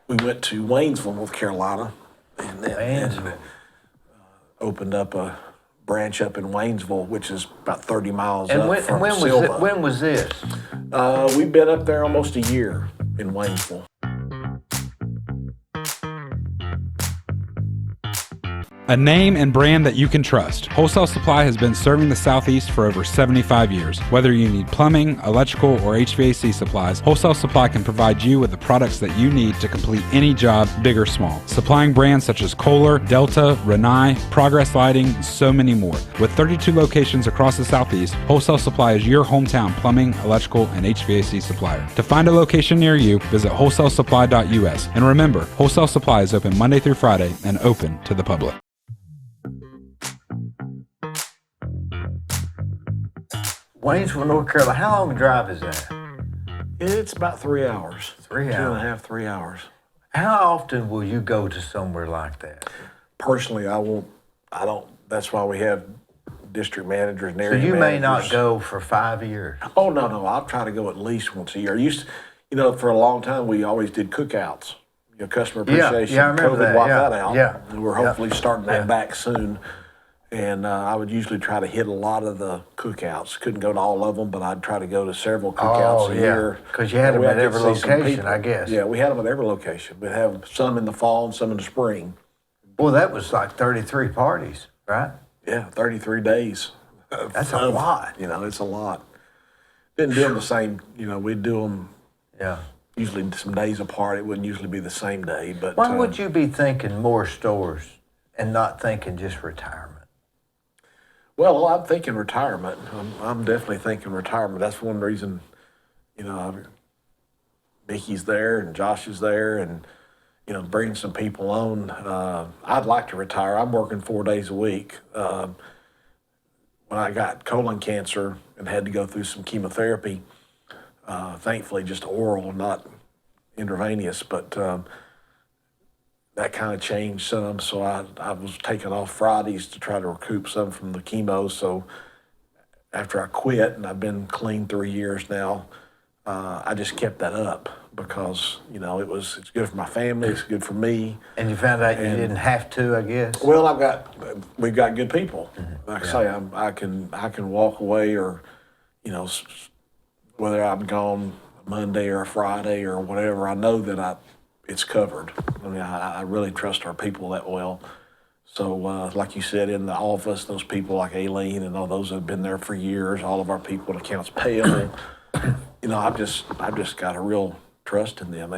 we went to Waynesville, North Carolina, and then opened up a branch up in Waynesville, which is about 30 miles And up from when Silva. when was this? We've been up there almost a year in Waynesville. A name and brand that you can trust. Wholesale Supply has been serving the Southeast for over 75 years. Whether you need plumbing, electrical, or HVAC supplies, Wholesale Supply can provide you with the products that you need to complete any job, big or small. Supplying brands such as Kohler, Delta, Rinnai, Progress Lighting, and so many more. With 32 locations across the Southeast, Wholesale Supply is your hometown plumbing, electrical, and HVAC supplier. To find a location near you, visit wholesalesupply.us. And remember, Wholesale Supply is open Monday through Friday and open to the public. Waynesville, North Carolina. How long a drive is that? It's about 3 hours. 3 2 hours. and a half, 3 hours. How often will you go to somewhere like that? Personally, I don't. That's why we have district managers and So area you may managers. not go for 5 years. Oh, no. I'll try to go at least once a year. For a long time, we always did cookouts. Customer appreciation. I remember COVID that. wiped Yeah, that out. yeah. And we're hopefully starting that Yeah. back soon. And I would usually try to hit a lot of the cookouts. Couldn't go to all of them, but I'd try to go to several cookouts a year. Because you had them We at get every to see some location, people. I guess. Yeah, we had them at every location. We'd have some in the fall and some in the spring. Boy, that was like 33 parties, right? Yeah, 33 days. That's a lot. It's a lot. Didn't do them the same. We'd do them Yeah. usually some days apart. It wouldn't usually be the same day. But Why would you be thinking more stores and not thinking just retirement? Well, I'm thinking retirement. I'm definitely thinking retirement. That's one reason, Mickey's there and Josh is there, and bringing some people on. I'd like to retire. I'm working 4 days a week. When I got colon cancer and had to go through some chemotherapy, thankfully just oral, not intravenous, but that kind of changed some. So I was taking off Fridays to try to recoup some from the chemo. So after I quit, and I've been clean 3 years now, I just kept that up because it's good for my family, it's good for me. And you found out you didn't have to, I guess? Well, we've got good people. Like Yeah. I say, I can walk away, or whether I'm gone Monday or Friday or whatever, I know that it's covered. I mean, I really trust our people that well. So, like you said, in the office, those people like Aileen and all those have been there for years. All of our people in accounts payable. I've just got a real trust in them.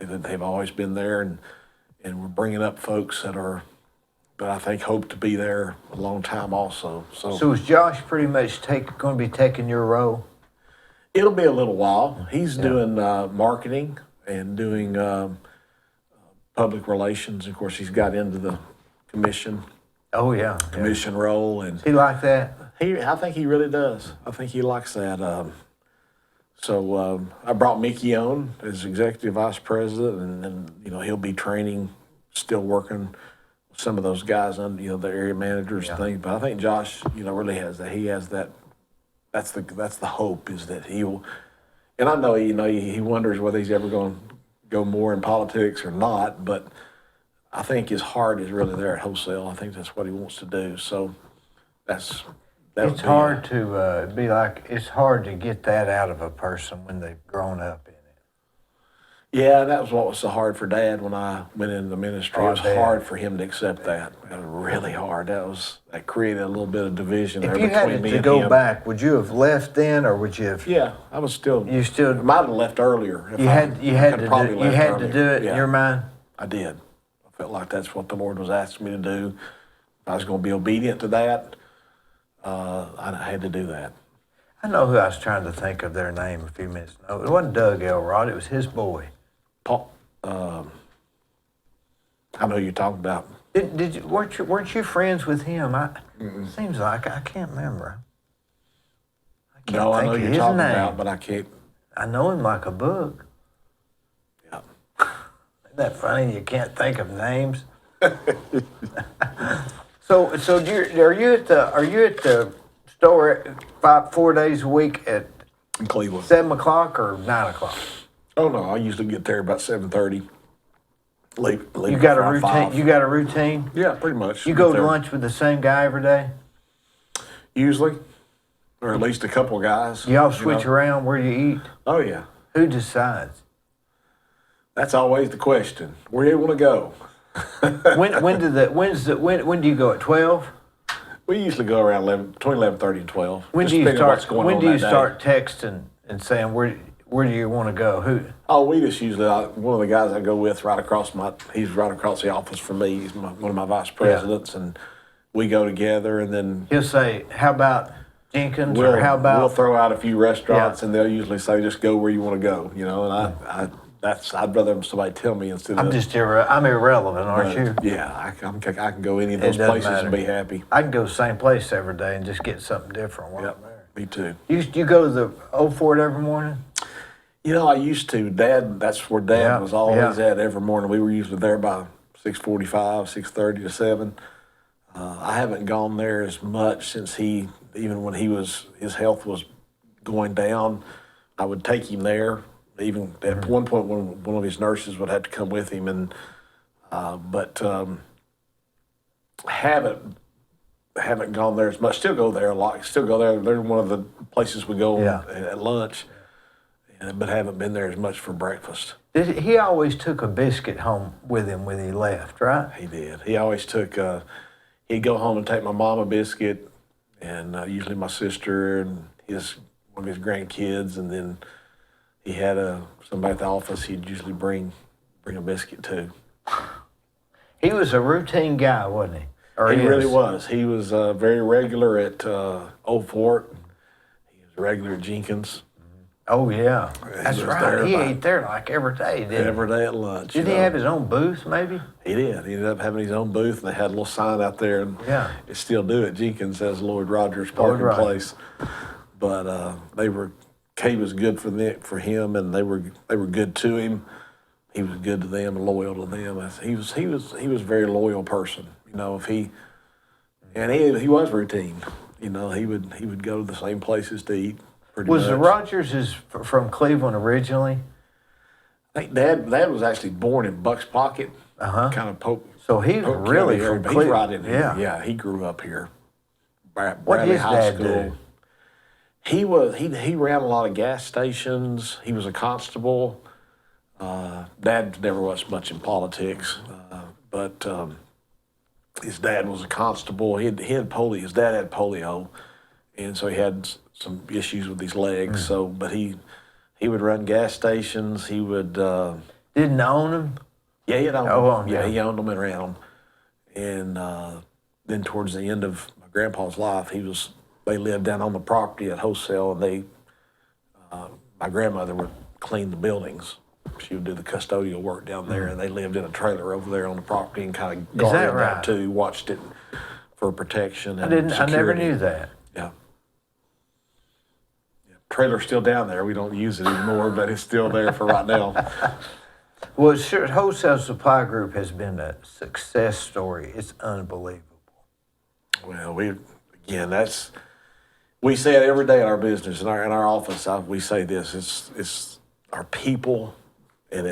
They've always been there, and we're bringing up folks that I think hope to be there a long time also. So is Josh pretty much going to be taking your role? It'll be a little while. He's doing marketing and doing public relations. Of course, he's got into the commission Oh, yeah. role, and He like that? I think he really does. I think he likes that. So I brought Mickey on as executive vice president, and he'll be training, still working with some of those guys under the area managers and things. But I think Josh, really has that. He has that. That's the hope, is that he will. And I know he wonders whether he's ever going to go more in politics or not. But I think his heart is really there at wholesale. I think that's what he wants to do. So it's hard to it's hard to get that out of a person when they've grown up in it. Yeah, that was what was so hard for Dad when I went into the ministry. Oh, It was Dad. hard for him to accept that. It was really hard. That created a little bit of division there If you between had me to and go him. back, would you have left then, or would you have? Yeah, I was still. You still- might have left earlier. If You I- had I to could've probably do. You left had to earlier. do it in Yeah, your mind. I did. I felt like that's what the Lord was asking me to do. If I was going to be obedient to that, I had to do that. I know who I was trying to think of their name a few minutes ago. It wasn't Doug Elrod. It was his boy. Paul, I know who you're talking about. Did you weren't you friends with him? Seems like I can't remember. I can't No, I think know of who you're his talking name. about, but I can't. I know him like a book. Yeah. Isn't that funny? You can't think of names. So are you at the store 4 days a week at In Cleveland. 7 o'clock or 9 o'clock? Oh no, I usually get there about 7:30. Leave You got a around routine. 5. You got a routine. Yeah, pretty much. You Get go to there lunch with the same guy every day. usually, or at least a couple guys. Y'all you switch know. around where you eat. Oh yeah, Who decides? that's always the question. Where do you want to go? When do you go at 12? We usually go around between 11:30 and 12. When just do you depending on what's start? going When on do you that day. start texting and saying where do you want to go? Who? Oh, we just usually, one of the guys I go with he's right across the office from me. He's one of my vice presidents, and we go together, and then He'll say, "How about Jenkins?" we'll, or "How about?" we'll throw out a few restaurants, Yeah. and they'll usually say, just go where you want to go, and I'd rather somebody tell me instead I'm of. just I'm irrelevant, aren't you? Yeah, I can go any of It those doesn't places and matter. be happy. I can go the same place every day and just get something different while Yep, I'm there. me too. You go to the Old Fort every morning? I used to. That's where Dad Yeah, was always yeah. at every morning. We were usually there by 6:45, 6:30 to 7. I haven't gone there as much since even when his health was going down, I would take him there. Even at one point, one of his nurses would have to come with him, and but haven't gone there as much. Still go there a lot. Still go there. They're one of the places we go Yeah. at lunch, but haven't been there as much for breakfast. He always took a biscuit home with him when he left, right? He did. He always took. He'd go home and take my mom a biscuit, and usually my sister and one of his grandkids, and then he had somebody at the office. He'd usually bring a biscuit too. He was a routine guy, wasn't he? Or He is? really was. He was very regular at Old Fort. He was regular at Jenkins. Oh yeah, that's was right. there He about- ate there like every day, didn't he? Every day at lunch. Did he have his own booth, maybe? He did. He ended up having his own booth, and they had a little sign out there, and Yeah. they still do it. Jenkins says Lloyd Rogers Lloyd parking Rogers. place, but Kay was good for him, and they were good to him. He was good to them, and loyal to them. He was a very loyal person. He was routine. He would go to the same places to eat. Pretty Was the much. Rogers from Cleveland originally? I think Dad was actually born in Bucks Pocket, Uh-huh. kind of Polk. So he's Polk really County area, from but he's right in Cleveland. here. Yeah. Yeah, he grew up here. What Bradley his High dad School. do? He ran a lot of gas stations. He was a constable. Dad never was much in politics, but his dad was a constable. He had polio. His dad had polio, and so he had some issues with his legs. So, but he would run gas stations. He would. Didn't own him? Yeah, he owned Oh, them. yeah. Yeah, he owned them and ran them. And then towards the end of my grandpa's life, they lived down on the property at wholesale, and my grandmother would clean the buildings. She would do the custodial work down there, and they lived in a trailer over there on the property and kind of Is that guarded right? that too, watched it for protection and I never security. knew that. Yeah. Trailer's still down there. We don't use it anymore, but it's still there for right now. Well, sure, Wholesale Supply Group has been a success story. It's unbelievable. Well, we say it every day in our business, in our office. We say this: it's our people, and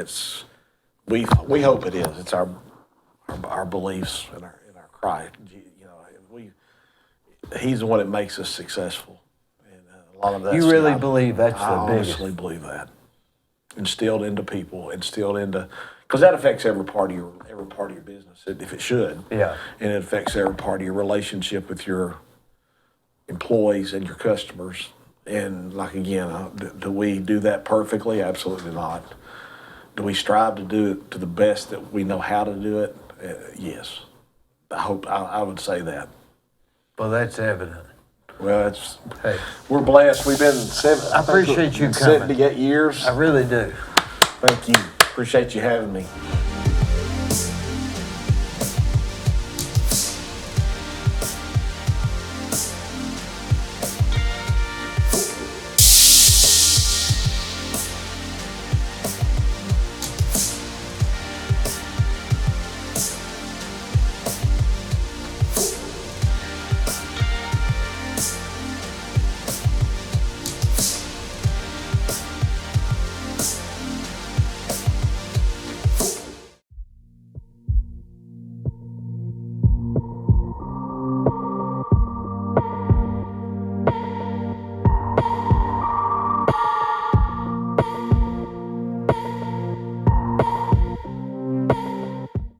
we hope it is. It's our beliefs and our Christ. He's the one that makes us successful, and a lot of that. You really believe that's I the biggest? honestly believe that. instilled into people, because that affects every part of your business, if it should. Yeah. And it affects every part of your relationship with your employees and your customers. And like again, do we do that perfectly? Absolutely not. Do we strive to do it to the best that we know how to do it? Yes. I would say that. Well, that's evident. Well, Hey, we're blessed. We've been I appreciate you coming. 78 years. I really do. Thank you. Appreciate you having me.